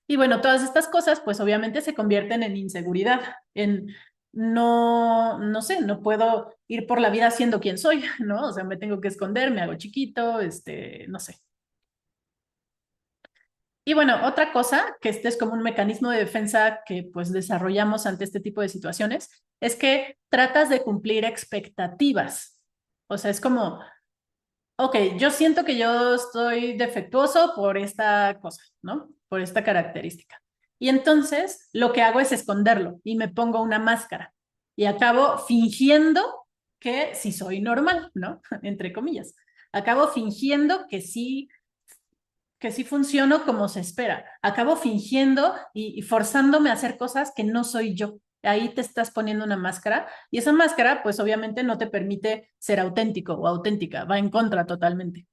Y bueno, todas estas cosas, pues obviamente se convierten en inseguridad, en no sé, no puedo ir por la vida siendo quien soy, ¿no? O sea, me tengo que esconder, me hago chiquito, no sé. Y bueno, otra cosa, que este es como un mecanismo de defensa que pues desarrollamos ante este tipo de situaciones, es que tratas de cumplir expectativas. O sea, es como, ok, yo siento que yo estoy defectuoso por esta cosa, ¿no? Por esta característica. Y entonces lo que hago es esconderlo y me pongo una máscara y acabo fingiendo que sí soy normal, ¿no? Entre comillas. Acabo fingiendo que sí funciono como se espera. Acabo fingiendo y forzándome a hacer cosas que no soy yo. Ahí te estás poniendo una máscara y esa máscara pues obviamente no te permite ser auténtico o auténtica, va en contra totalmente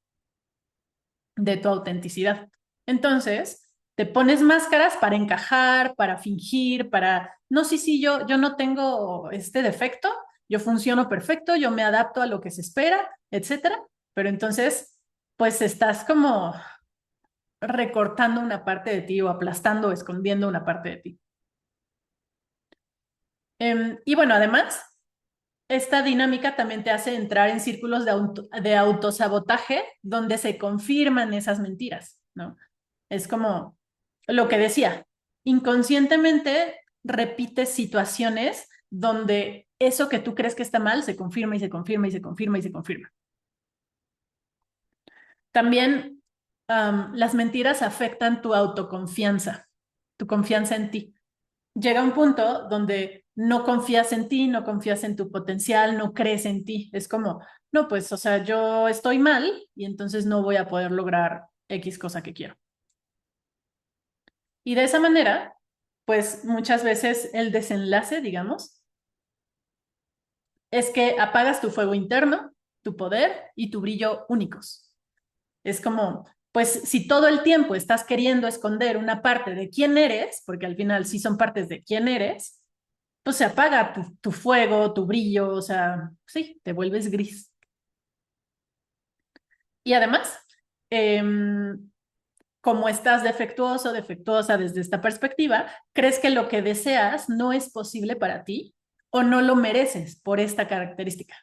de tu autenticidad. Entonces, te pones máscaras para encajar, para fingir, para, no, sí, sí, yo no tengo este defecto, yo funciono perfecto, yo me adapto a lo que se espera, etcétera, pero entonces, pues estás como recortando una parte de ti o aplastando o escondiendo una parte de ti. Y bueno, además, esta dinámica también te hace entrar en círculos de autosabotaje donde se confirman esas mentiras, ¿no? Es como lo que decía, inconscientemente repites situaciones donde eso que tú crees que está mal se confirma y se confirma y se confirma y se confirma. También las mentiras afectan tu autoconfianza, tu confianza en ti. Llega un punto donde no confías en ti, no confías en tu potencial, no crees en ti. Es como, no, pues, o sea, yo estoy mal y entonces no voy a poder lograr X cosa que quiero. Y de esa manera, pues muchas veces el desenlace, digamos, es que apagas tu fuego interno, tu poder y tu brillo únicos. Es como, pues si todo el tiempo estás queriendo esconder una parte de quién eres, porque al final sí son partes de quién eres, pues se apaga tu fuego, tu brillo, o sea, sí, te vuelves gris. Y además, eh, como estás defectuoso, defectuosa desde esta perspectiva, crees que lo que deseas no es posible para ti o no lo mereces por esta característica.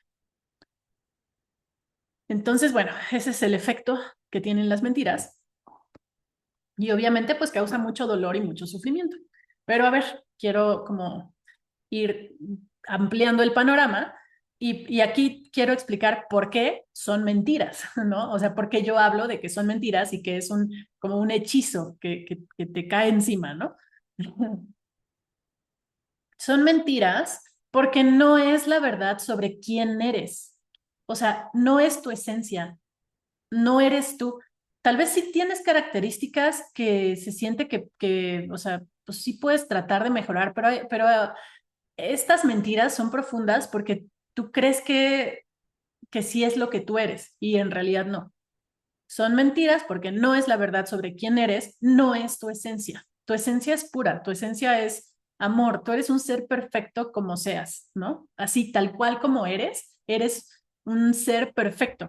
Entonces, bueno, ese es el efecto que tienen las mentiras y obviamente pues causa mucho dolor y mucho sufrimiento. Pero a ver, quiero como ir ampliando el panorama y aquí quiero explicar por qué son mentiras, ¿no? O sea, por qué yo hablo de que son mentiras y que es como un hechizo que te cae encima, ¿no? Son mentiras porque no es la verdad sobre quién eres. O sea, no es tu esencia, no eres tú. Tal vez sí tienes características que se siente o sea, pues sí puedes tratar de mejorar, pero estas mentiras son profundas porque tú crees que sí es lo que tú eres y en realidad no. Son mentiras porque no es la verdad sobre quién eres, no es tu esencia. Tu esencia es pura, tu esencia es amor, tú eres un ser perfecto como seas, ¿no? Así, tal cual como eres un ser perfecto.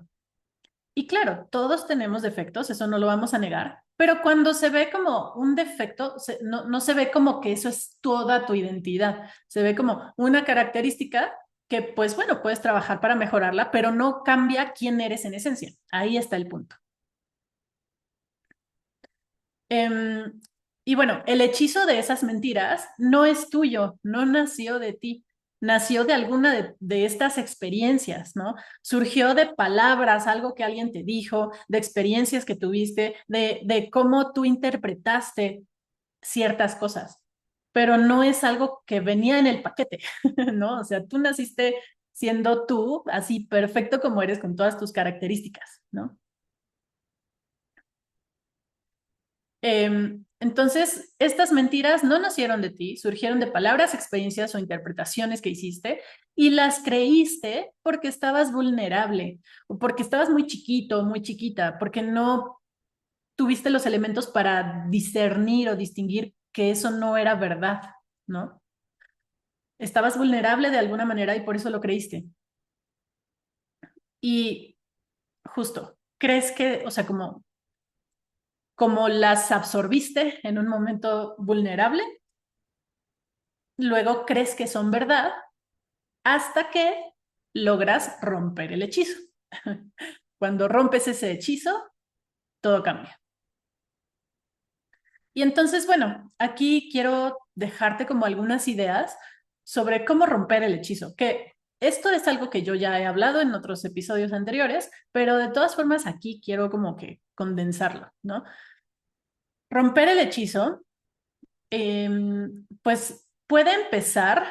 Y claro, todos tenemos defectos, eso no lo vamos a negar, pero cuando se ve como un defecto, no se ve como que eso es toda tu identidad, se ve como una característica que pues bueno, puedes trabajar para mejorarla, pero no cambia quién eres en esencia. Ahí está el punto. Em, y bueno, el hechizo de esas mentiras no es tuyo, no nació de ti, nació de alguna de estas experiencias, ¿no? Surgió de palabras, algo que alguien te dijo, de experiencias que tuviste, de cómo tú interpretaste ciertas cosas, pero no es algo que venía en el paquete, ¿no? O sea, tú naciste siendo tú, así perfecto como eres con todas tus características, ¿no? Entonces, estas mentiras no nacieron de ti, surgieron de palabras, experiencias o interpretaciones que hiciste y las creíste porque estabas vulnerable o porque estabas muy chiquito, muy chiquita, porque no tuviste los elementos para discernir o distinguir que eso no era verdad, ¿no? Estabas vulnerable de alguna manera y por eso lo creíste. Y justo, crees que, o sea, como las absorbiste en un momento vulnerable, luego crees que son verdad hasta que logras romper el hechizo. Cuando rompes ese hechizo, todo cambia. Y entonces, bueno, aquí quiero dejarte como algunas ideas sobre cómo romper el hechizo, que esto es algo que yo ya he hablado en otros episodios anteriores, pero de todas formas aquí quiero como que condensarlo, ¿no? Romper el hechizo, pues puede empezar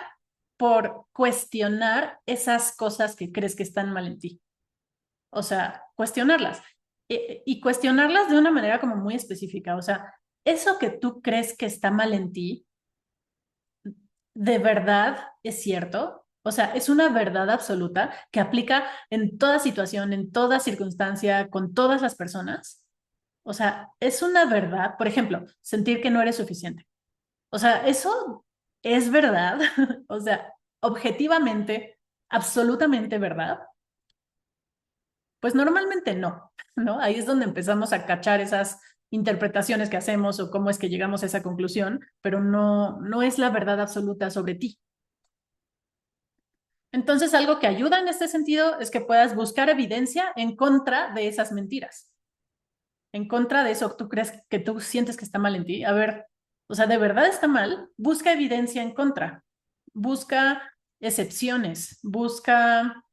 por cuestionar esas cosas que crees que están mal en ti. O sea, cuestionarlas. Y cuestionarlas de una manera como muy específica. O sea, eso que tú crees que está mal en ti, ¿de verdad es cierto? O sea, es una verdad absoluta que aplica en toda situación, en toda circunstancia, con todas las personas. O sea, es una verdad, por ejemplo, sentir que no eres suficiente. O sea, eso es verdad. O sea, objetivamente, absolutamente verdad. Pues normalmente no, ¿no? Ahí es donde empezamos a cachar esas interpretaciones que hacemos o cómo es que llegamos a esa conclusión, pero no es la verdad absoluta sobre ti. Entonces, algo que ayuda en este sentido es que puedas buscar evidencia en contra de esas mentiras, en contra de eso que tú crees que tú sientes que está mal en ti. A ver, o sea, ¿de verdad está mal? Busca evidencia en contra, busca excepciones, busca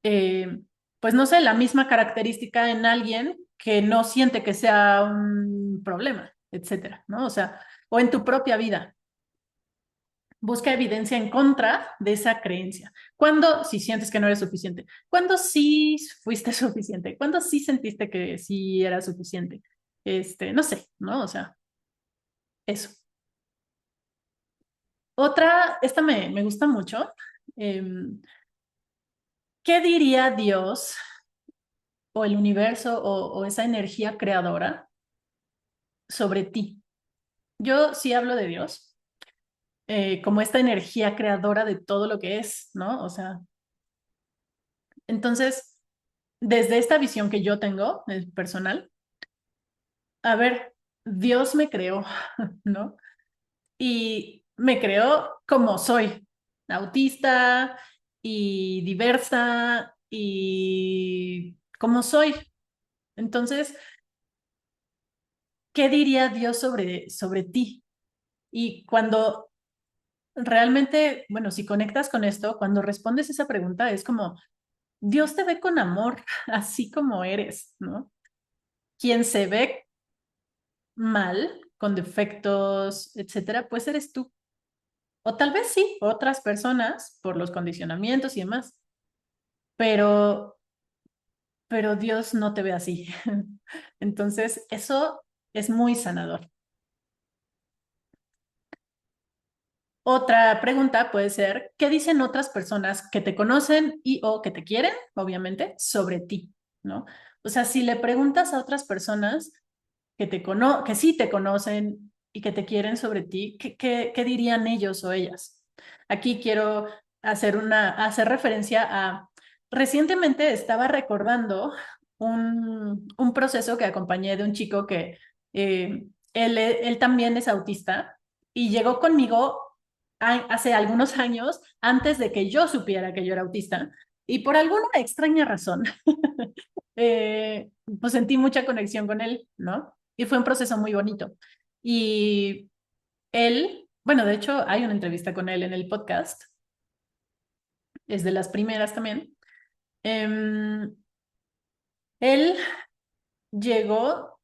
eh, pues no sé, la misma característica en alguien que no siente que sea un problema, etcétera, ¿no? O sea, o en tu propia vida. Busca evidencia en contra de esa creencia. ¿Cuándo sí sientes que no eres suficiente? ¿Cuándo sí fuiste suficiente? ¿Cuándo sí sentiste que sí era suficiente? No sé, ¿no? O sea, eso. Otra, esta me gusta mucho. ¿Qué diría Dios o el universo o esa energía creadora sobre ti? Yo sí hablo de Dios, como esta energía creadora de todo lo que es, ¿no? O sea, entonces, desde esta visión que yo tengo, personal, a ver, Dios me creó, ¿no? Y me creó como soy, autista y diversa y como soy. Entonces, ¿qué diría Dios sobre ti? Y cuando realmente, bueno, si conectas con esto, cuando respondes esa pregunta, es como, Dios te ve con amor, así como eres, ¿no? Quien se ve mal, con defectos, etcétera, pues eres tú. O tal vez sí, otras personas por los condicionamientos y demás, pero, pero Dios no te ve así. Entonces, eso es muy sanador. Otra pregunta puede ser, ¿qué dicen otras personas que te conocen y o que te quieren, obviamente, sobre ti, ¿no? O sea, si le preguntas a otras personas que sí te conocen y que te quieren sobre ti, ¿qué dirían ellos o ellas? Aquí quiero hacer referencia a, recientemente estaba recordando un proceso que acompañé de un chico que él también es autista y llegó conmigo hace algunos años, antes de que yo supiera que yo era autista, y por alguna extraña razón, pues sentí mucha conexión con él, ¿no? Y fue un proceso muy bonito. Y él, bueno, de hecho hay una entrevista con él en el podcast, es de las primeras también. Em, Él llegó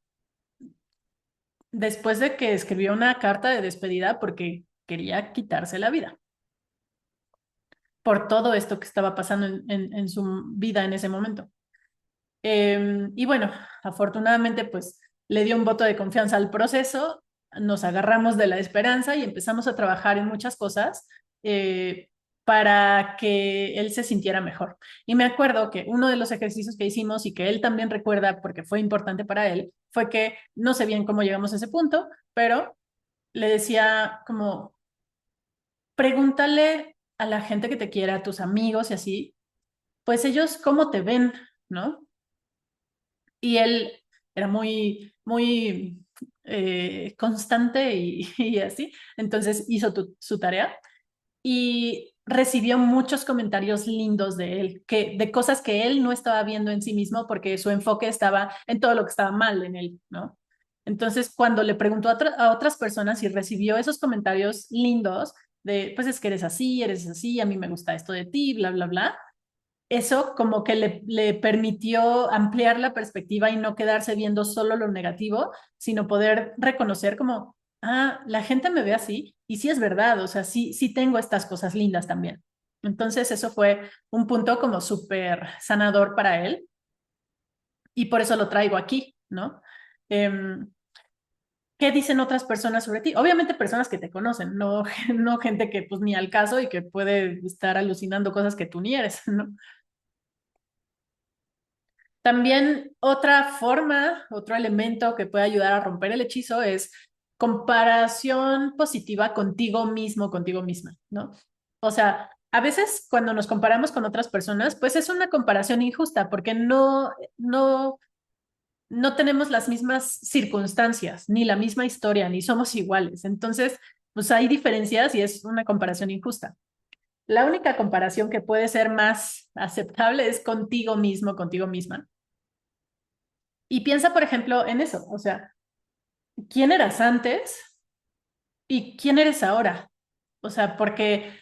después de que escribió una carta de despedida porque quería quitarse la vida por todo esto que estaba pasando en su vida en ese momento. Y bueno, afortunadamente pues le dio un voto de confianza al proceso, nos agarramos de la esperanza y empezamos a trabajar en muchas cosas eh, para que él se sintiera mejor. Y me acuerdo que uno de los ejercicios que hicimos y que él también recuerda porque fue importante para él, fue que no sé bien cómo llegamos a ese punto, pero le decía como, pregúntale a la gente que te quiera, a tus amigos y así, pues ellos cómo te ven, ¿no? Y él era muy constante y así. Entonces hizo su tarea y recibió muchos comentarios lindos de él, de cosas que él no estaba viendo en sí mismo porque su enfoque estaba en todo lo que estaba mal en él, ¿no? Entonces, cuando le preguntó a otras personas y recibió esos comentarios lindos de, pues es que eres así, a mí me gusta esto de ti, bla, bla, bla, eso como que le permitió ampliar la perspectiva y no quedarse viendo solo lo negativo, sino poder reconocer como, ah, la gente me ve así y sí es verdad, o sea, sí tengo estas cosas lindas también. Entonces eso fue un punto como súper sanador para él y por eso lo traigo aquí, ¿no? Em, ¿Qué dicen otras personas sobre ti? Obviamente personas que te conocen, no, no gente que pues ni al caso y que puede estar alucinando cosas que tú ni eres, ¿no? También otra forma, otro elemento que puede ayudar a romper el hechizo es comparación positiva contigo mismo, contigo misma, ¿no? O sea, a veces cuando nos comparamos con otras personas, pues es una comparación injusta porque no tenemos las mismas circunstancias, ni la misma historia, ni somos iguales. Entonces, pues hay diferencias y es una comparación injusta. La única comparación que puede ser más aceptable es contigo mismo, contigo misma. Y piensa, por ejemplo, en eso, o sea, ¿quién eras antes y quién eres ahora? O sea, porque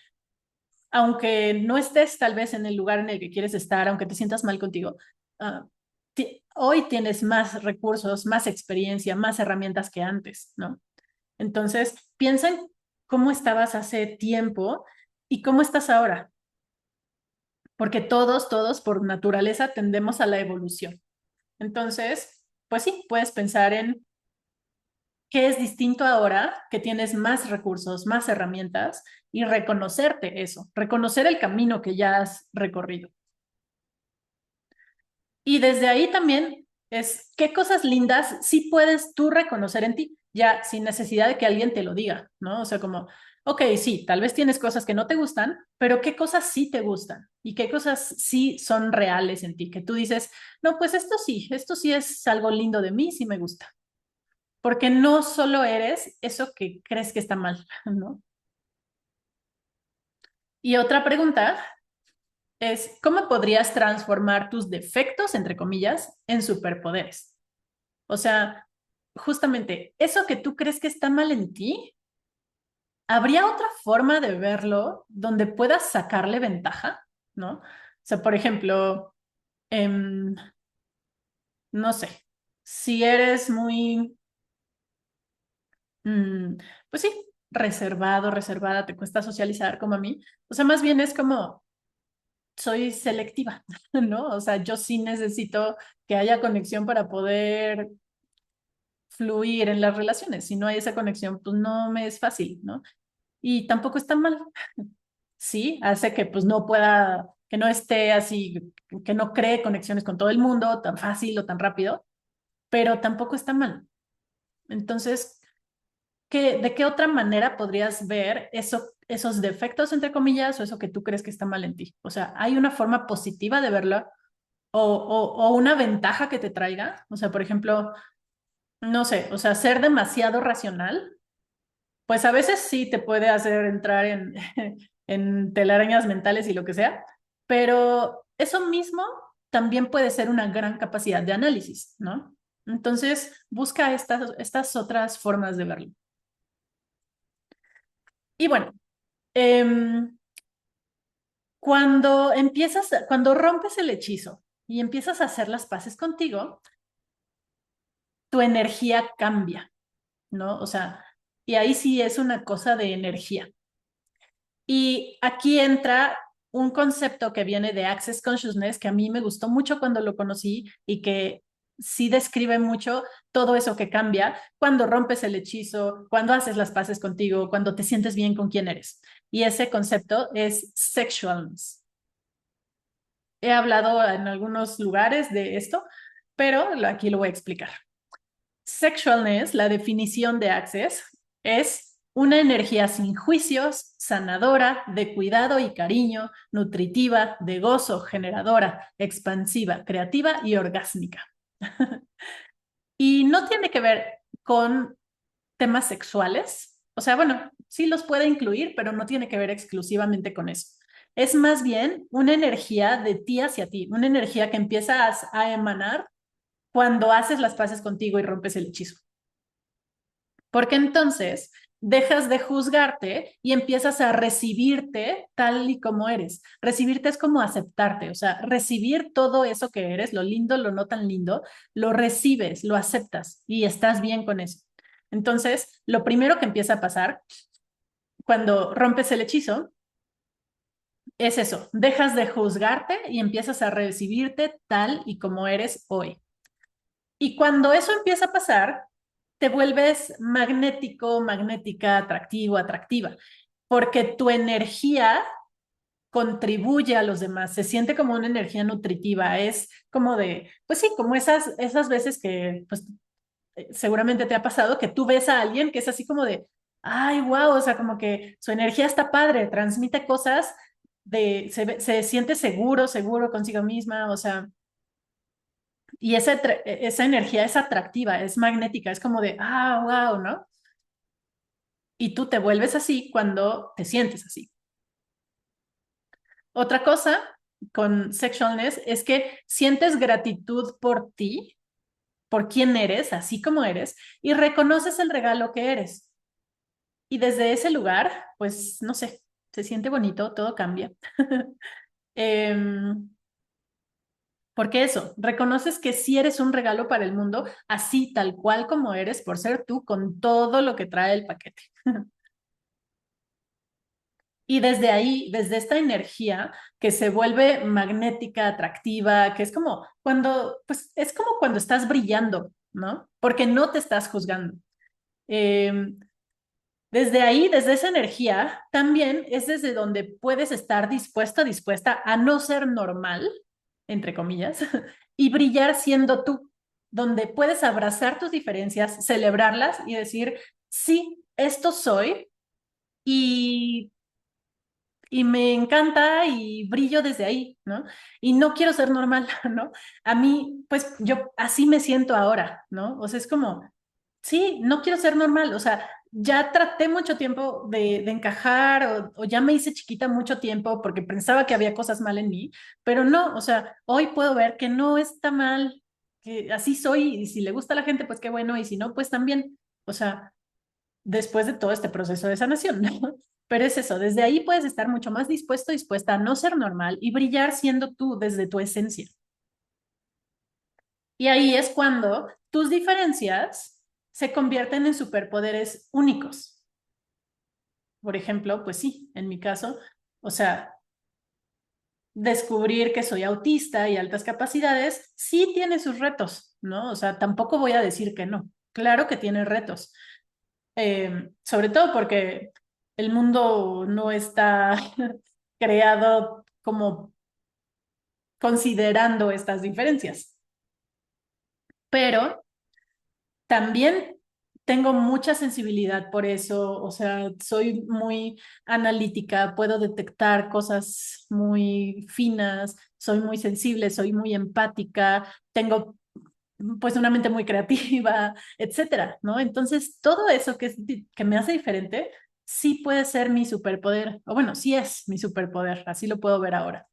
aunque no estés tal vez en el lugar en el que quieres estar, aunque te sientas mal contigo, uh, hoy tienes más recursos, más experiencia, más herramientas que antes, ¿no? Entonces, piensa en cómo estabas hace tiempo y cómo estás ahora, porque todos por naturaleza tendemos a la evolución. Entonces, pues sí, puedes pensar en qué es distinto ahora que tienes más recursos, más herramientas y reconocerte eso, reconocer el camino que ya has recorrido. Y desde ahí también es qué cosas lindas sí puedes tú reconocer en ti, ya sin necesidad de que alguien te lo diga, ¿no? O sea, como, ok, sí, tal vez tienes cosas que no te gustan, pero qué cosas sí te gustan y qué cosas sí son reales en ti, que tú dices, no, pues esto sí es algo lindo de mí, sí me gusta. Porque no solo eres eso que crees que está mal, ¿no? Y otra pregunta es, ¿cómo podrías transformar tus defectos, entre comillas, en superpoderes? O sea, justamente eso que tú crees que está mal en ti, ¿habría otra forma de verlo donde puedas sacarle ventaja? ¿No? O sea, por ejemplo, em, no sé, si eres muy, mm, pues sí, reservado, reservada, te cuesta socializar como a mí. O sea, más bien es como soy selectiva, ¿no? O sea, yo sí necesito que haya conexión para poder fluir en las relaciones. Si no hay esa conexión, pues no me es fácil, ¿no? Y tampoco está mal. Sí, hace que pues no pueda, que no esté así, que no cree conexiones con todo el mundo tan fácil o tan rápido, pero tampoco está mal. Entonces, ¿de qué otra manera podrías ver esos defectos, entre comillas, o eso que tú crees que está mal en ti? O sea, ¿hay una forma positiva de verlo o una ventaja que te traiga? O sea, por ejemplo, no sé, o sea, ser demasiado racional Pues a veces sí te puede hacer entrar en, en telarañas mentales y lo que sea, pero eso mismo también puede ser una gran capacidad de análisis, ¿no? Entonces, busca estas otras formas de verlo. Y bueno, em, cuando rompes el hechizo y empiezas a hacer las paces contigo, tu energía cambia, ¿no? O sea, y ahí sí es una cosa de energía. Y aquí entra un concepto que viene de Access Consciousness, que a mí me gustó mucho cuando lo conocí y que sí describe mucho todo eso que cambia cuando rompes el hechizo, cuando haces las paces contigo, cuando te sientes bien con quién eres. Y ese concepto es sexualness. He hablado en algunos lugares de esto, pero aquí lo voy a explicar. Sexualness, la definición de Access, es una energía sin juicios, sanadora, de cuidado y cariño, nutritiva, de gozo, generadora, expansiva, creativa y orgásmica. Y no tiene que ver con temas sexuales. O sea, bueno, sí los puede incluir, pero no tiene que ver exclusivamente con eso. Es más bien una energía de ti hacia ti, una energía que empiezas a emanar cuando haces las paces contigo y rompes el hechizo. Porque entonces dejas de juzgarte y empiezas a recibirte tal y como eres. Recibirte es como aceptarte, o sea, recibir todo eso que eres, lo lindo, lo no tan lindo, lo recibes, lo aceptas y estás bien con eso. Entonces, lo primero que empieza a pasar cuando rompes el hechizo es eso, dejas de juzgarte y empiezas a recibirte tal y como eres hoy. Y cuando eso empieza a pasar, te vuelves magnético, magnética, atractivo, atractiva, porque tu energía contribuye a los demás, se siente como una energía nutritiva, es como de, pues sí, como esas veces que pues seguramente te ha pasado que tú ves a alguien que es así como de, ay, wow, o sea, como que su energía está padre, transmite cosas se siente seguro, seguro consigo misma, o sea, y esa energía es atractiva, es magnética, es como de, wow, ¿no? Y tú te vuelves así cuando te sientes así. Otra cosa con sexualness es que sientes gratitud por ti, por quién eres, así como eres, y reconoces el regalo que eres. Y desde ese lugar, pues, no sé, se siente bonito, todo cambia. Em, Porque eso, reconoces que sí eres un regalo para el mundo, así tal cual como eres, por ser tú, con todo lo que trae el paquete. Y desde ahí, desde esta energía que se vuelve magnética, atractiva, que es como cuando, pues es como cuando estás brillando, ¿no? Porque no te estás juzgando. Eh, Desde ahí, desde esa energía, también es desde donde puedes estar dispuesta, dispuesta a no ser normal, entre comillas, y brillar siendo tú, donde puedes abrazar tus diferencias, celebrarlas y decir, sí, esto soy y, y me encanta y brillo desde ahí, ¿no? Y no quiero ser normal, ¿no? A mí, pues yo así me siento ahora, ¿no? O sea, es como, sí, no quiero ser normal, o sea, ya traté mucho tiempo de encajar o ya me hice chiquita mucho tiempo porque pensaba que había cosas mal en mí, pero no, o sea, hoy puedo ver que no está mal, que así soy y si le gusta a la gente, pues qué bueno, y si no, pues también, o sea, después de todo este proceso de sanación, ¿no? Pero es eso, desde ahí puedes estar mucho más dispuesto, dispuesta a no ser normal y brillar siendo tú desde tu esencia. Y ahí es cuando tus diferencias se convierten en superpoderes únicos. Por ejemplo, pues sí, en mi caso, o sea, descubrir que soy autista y altas capacidades sí tiene sus retos, ¿no? O sea, tampoco voy a decir que no. Claro que tiene retos. Sobre todo porque el mundo no está creado como considerando estas diferencias. Pero también tengo mucha sensibilidad por eso, o sea, soy muy analítica, puedo detectar cosas muy finas, soy muy sensible, soy muy empática, tengo pues una mente muy creativa, etcétera, ¿no? Entonces, todo eso que me hace diferente, sí puede ser mi superpoder, o bueno, sí es mi superpoder, así lo puedo ver ahora.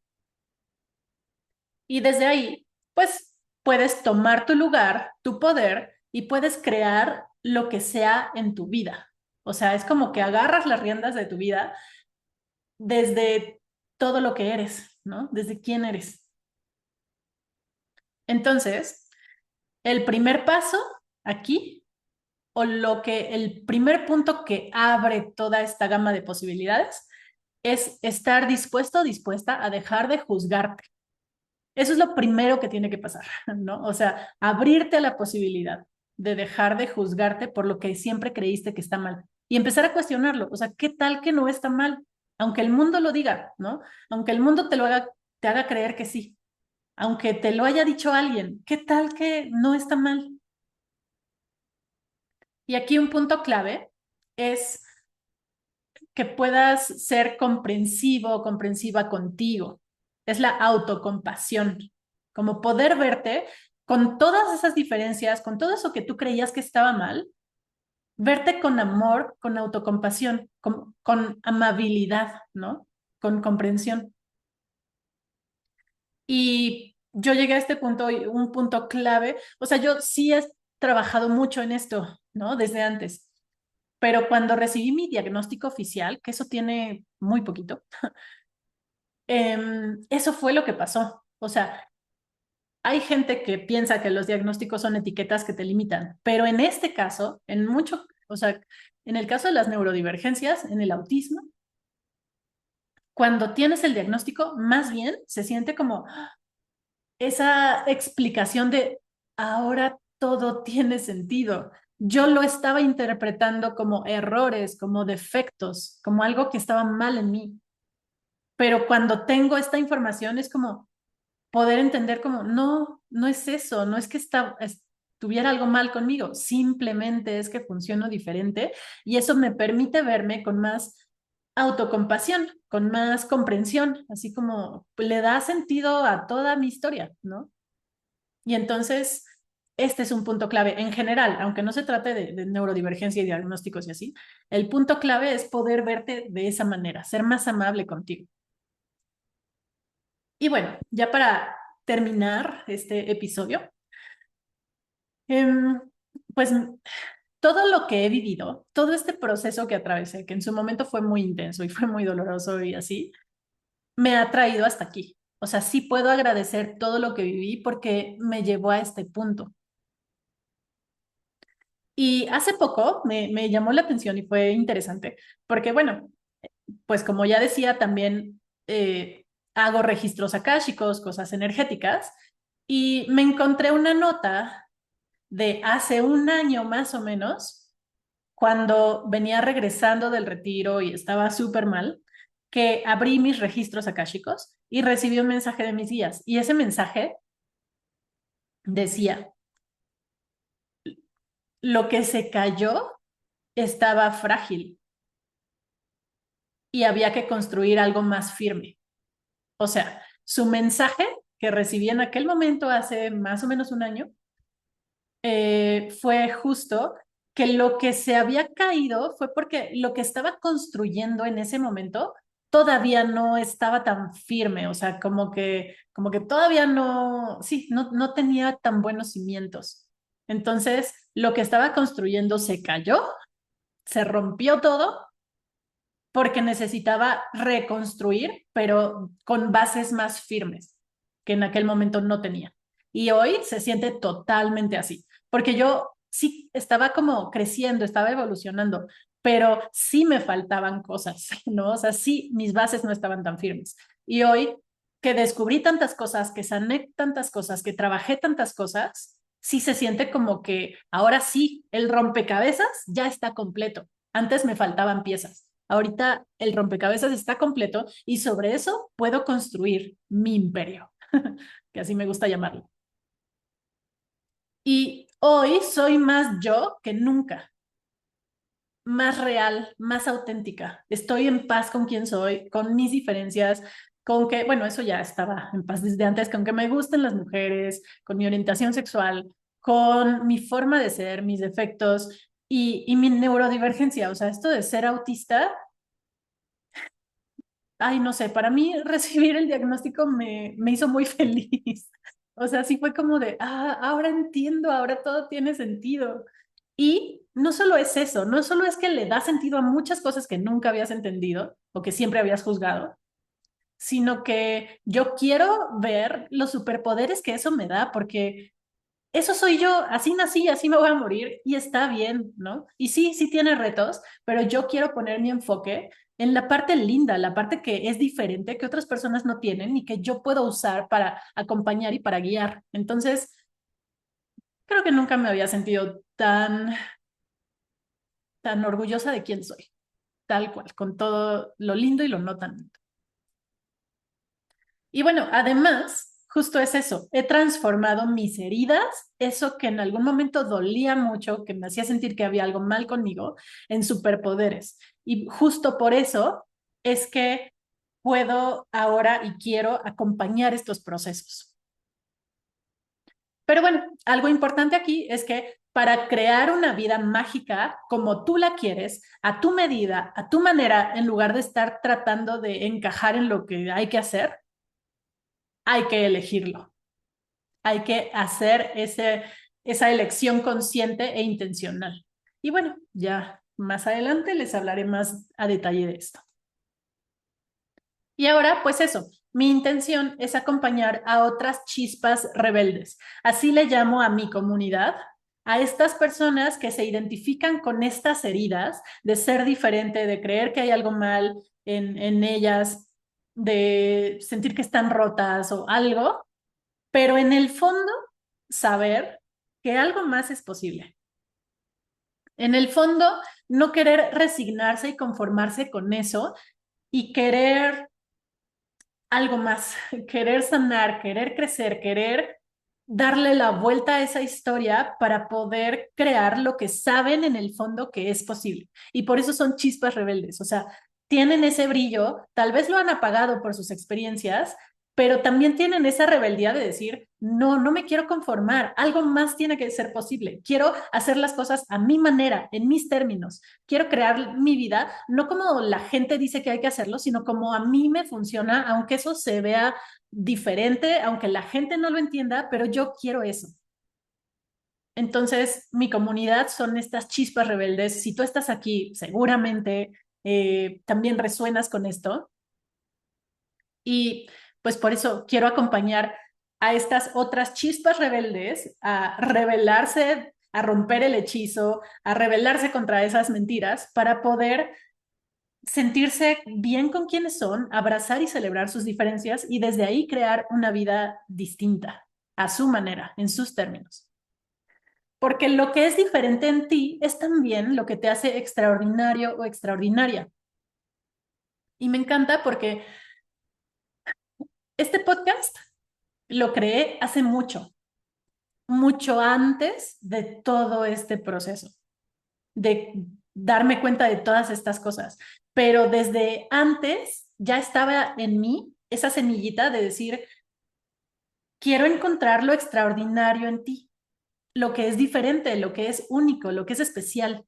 Y desde ahí, pues puedes tomar tu lugar, tu poder, y puedes crear lo que sea en tu vida. O sea, es como que agarras las riendas de tu vida desde todo lo que eres, ¿no? Desde quién eres. Entonces, el primer paso aquí, o el primer punto que abre toda esta gama de posibilidades, es estar dispuesto o dispuesta a dejar de juzgarte. Eso es lo primero que tiene que pasar, ¿no? O sea, abrirte a la posibilidad de dejar de juzgarte por lo que siempre creíste que está mal y empezar a cuestionarlo. O sea, ¿qué tal que no está mal? Aunque el mundo lo diga, ¿no? Aunque el mundo te haga creer que sí. Aunque te lo haya dicho alguien, ¿qué tal que no está mal? Y aquí un punto clave es que puedas ser comprensivo o comprensiva contigo. Es la autocompasión, como poder verte con todas esas diferencias, con todo eso que tú creías que estaba mal, verte con amor, con autocompasión, con amabilidad, ¿no? Con comprensión. Y yo llegué a este punto, un punto clave, o sea, yo sí he trabajado mucho en esto, ¿no? Desde antes, pero cuando recibí mi diagnóstico oficial, que eso tiene muy poquito, eso fue lo que pasó. O sea, hay gente que piensa que los diagnósticos son etiquetas que te limitan, pero en este caso, o sea, en el caso de las neurodivergencias, en el autismo, cuando tienes el diagnóstico, más bien se siente como esa explicación de ahora todo tiene sentido. Yo lo estaba interpretando como errores, como defectos, como algo que estaba mal en mí. Pero cuando tengo esta información es como poder entender como, no, no es eso, no es que tuviera algo mal conmigo, simplemente es que funciono diferente y eso me permite verme con más autocompasión, con más comprensión, así como le da sentido a toda mi historia, ¿no? Y entonces, este es un punto clave en general, aunque no se trate de neurodivergencia y diagnósticos y así, el punto clave es poder verte de esa manera, ser más amable contigo. Y bueno, ya para terminar este episodio, em, pues todo lo que he vivido, todo este proceso que atravesé, que en su momento fue muy intenso y fue muy doloroso y así, me ha traído hasta aquí. O sea, sí puedo agradecer todo lo que viví porque me llevó a este punto. Y hace poco me llamó la atención y fue interesante, porque bueno, pues como ya decía, también hago registros akáshicos, cosas energéticas, y me encontré una nota de hace un año más o menos, cuando venía regresando del retiro y estaba súper mal, que abrí mis registros akáshicos y recibí un mensaje de mis guías. Y ese mensaje decía, lo que se cayó estaba frágil y había que construir algo más firme. O sea, su mensaje que recibí en aquel momento, hace más o menos un año, fue justo que lo que se había caído fue porque lo que estaba construyendo en ese momento todavía no estaba tan firme, o sea, como que todavía no, sí, no tenía tan buenos cimientos. Entonces, lo que estaba construyendo se cayó, se rompió todo porque necesitaba reconstruir, pero con bases más firmes que en aquel momento no tenía. Y hoy se siente totalmente así, porque yo sí estaba como creciendo, estaba evolucionando, pero sí me faltaban cosas, ¿no? O sea, sí, mis bases no estaban tan firmes. Y hoy que descubrí tantas cosas, que sané tantas cosas, que trabajé tantas cosas, sí se siente como que ahora sí, el rompecabezas ya está completo. Antes me faltaban piezas. Ahorita el rompecabezas está completo y sobre eso puedo construir mi imperio, que así me gusta llamarlo. Y hoy soy más yo que nunca, más real, más auténtica. Estoy en paz con quien soy, con mis diferencias, con que, bueno, eso ya estaba en paz desde antes, con que me gusten las mujeres, con mi orientación sexual, con mi forma de ser, mis defectos y mi neurodivergencia. O sea, esto de ser autista, ay, no sé, para mí recibir el diagnóstico me hizo muy feliz. O sea, sí fue como de, ahora entiendo, ahora todo tiene sentido. Y no solo es eso, no solo es que le da sentido a muchas cosas que nunca habías entendido o que siempre habías juzgado, sino que yo quiero ver los superpoderes que eso me da, porque eso soy yo, así nací, así me voy a morir y está bien, ¿no? Y sí, sí tiene retos, pero yo quiero poner mi enfoque en la parte linda, la parte que es diferente, que otras personas no tienen y que yo puedo usar para acompañar y para guiar. Entonces, creo que nunca me había sentido tan orgullosa de quién soy, tal cual, con todo lo lindo y lo no tan lindo. Y bueno, además, justo es eso, he transformado mis heridas, eso que en algún momento dolía mucho, que me hacía sentir que había algo mal conmigo, en superpoderes. Y justo por eso es que puedo ahora y quiero acompañar estos procesos. Pero bueno, algo importante aquí es que para crear una vida mágica como tú la quieres, a tu medida, a tu manera, en lugar de estar tratando de encajar en lo que hay que hacer, hay que elegirlo. Hay que hacer esa elección consciente e intencional. Y bueno, ya más adelante les hablaré más a detalle de esto. Y ahora, pues eso, mi intención es acompañar a otras chispas rebeldes. Así le llamo a mi comunidad, a estas personas que se identifican con estas heridas de ser diferente, de creer que hay algo mal en ellas, de sentir que están rotas o algo, pero en el fondo saber que algo más es posible. En el fondo, no querer resignarse y conformarse con eso y querer algo más, querer sanar, querer crecer, querer darle la vuelta a esa historia para poder crear lo que saben en el fondo que es posible. Y por eso son chispas rebeldes, o sea, tienen ese brillo, tal vez lo han apagado por sus experiencias, pero también tienen esa rebeldía de decir, no, no me quiero conformar, algo más tiene que ser posible, quiero hacer las cosas a mi manera, en mis términos, quiero crear mi vida, no como la gente dice que hay que hacerlo, sino como a mí me funciona, aunque eso se vea diferente, aunque la gente no lo entienda, pero yo quiero eso. Entonces, mi comunidad son estas chispas rebeldes. Si tú estás aquí, seguramente también resuenas con esto. Y pues por eso quiero acompañar a estas otras chispas rebeldes a rebelarse, a romper el hechizo, a rebelarse contra esas mentiras para poder sentirse bien con quienes son, abrazar y celebrar sus diferencias y desde ahí crear una vida distinta, a su manera, en sus términos. Porque lo que es diferente en ti es también lo que te hace extraordinario o extraordinaria. Y me encanta porque este podcast lo creé hace mucho, mucho antes de todo este proceso, de darme cuenta de todas estas cosas. Pero desde antes ya estaba en mí esa semillita de decir, quiero encontrar lo extraordinario en ti, lo que es diferente, lo que es único, lo que es especial.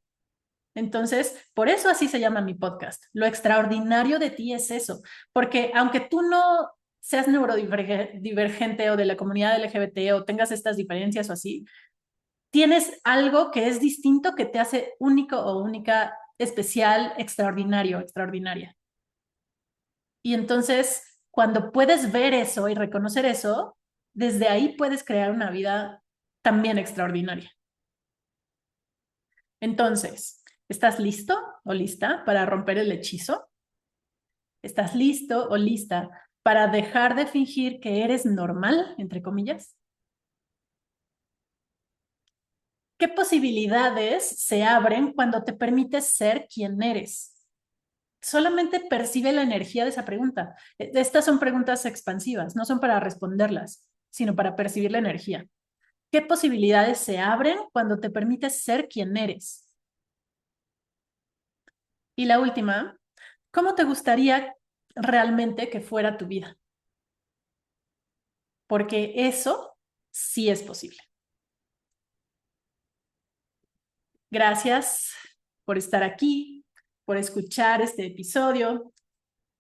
Entonces, por eso así se llama mi podcast. Lo extraordinario de ti es eso, porque aunque tú no seas neurodivergente o de la comunidad LGBT o tengas estas diferencias o así, tienes algo que es distinto que te hace único o única, especial, extraordinario, extraordinaria. Y entonces, cuando puedes ver eso y reconocer eso, desde ahí puedes crear una vida también extraordinaria. Entonces, ¿estás listo o lista para romper el hechizo? ¿Estás listo o lista para dejar de fingir que eres normal, entre comillas? ¿Qué posibilidades se abren cuando te permites ser quien eres? Solamente percibe la energía de esa pregunta. Estas son preguntas expansivas, no son para responderlas, sino para percibir la energía. ¿Qué posibilidades se abren cuando te permites ser quien eres? Y la última, ¿cómo te gustaría realmente que fuera tu vida? Porque eso sí es posible. Gracias por estar aquí, por escuchar este episodio.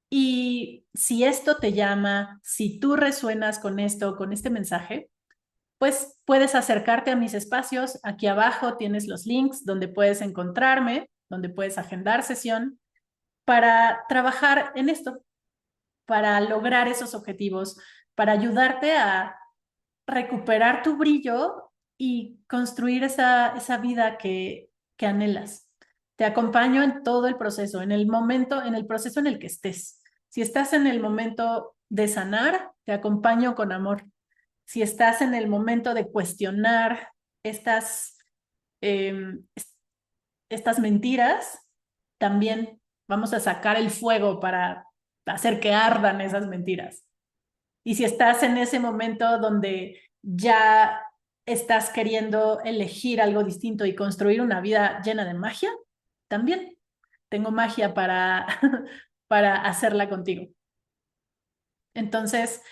Y si esto te llama, si tú resuenas con esto, con este mensaje, pues puedes acercarte a mis espacios. Aquí abajo tienes los links donde puedes encontrarme, donde puedes agendar sesión para trabajar en esto, para lograr esos objetivos, para ayudarte a recuperar tu brillo y construir esa vida que anhelas. Te acompaño en todo el proceso, en el momento, en el proceso en el que estés. Si estás en el momento de sanar, te acompaño con amor. Si estás en el momento de cuestionar estas, eh, estas mentiras, también vamos a sacar el fuego para hacer que ardan esas mentiras. Y si estás en ese momento donde ya estás queriendo elegir algo distinto y construir una vida llena de magia, también tengo magia para, para hacerla contigo. Entonces,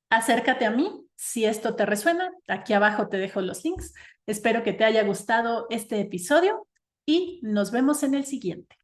acércate a mí si esto te resuena. Aquí abajo te dejo los links. Espero que te haya gustado este episodio y nos vemos en el siguiente.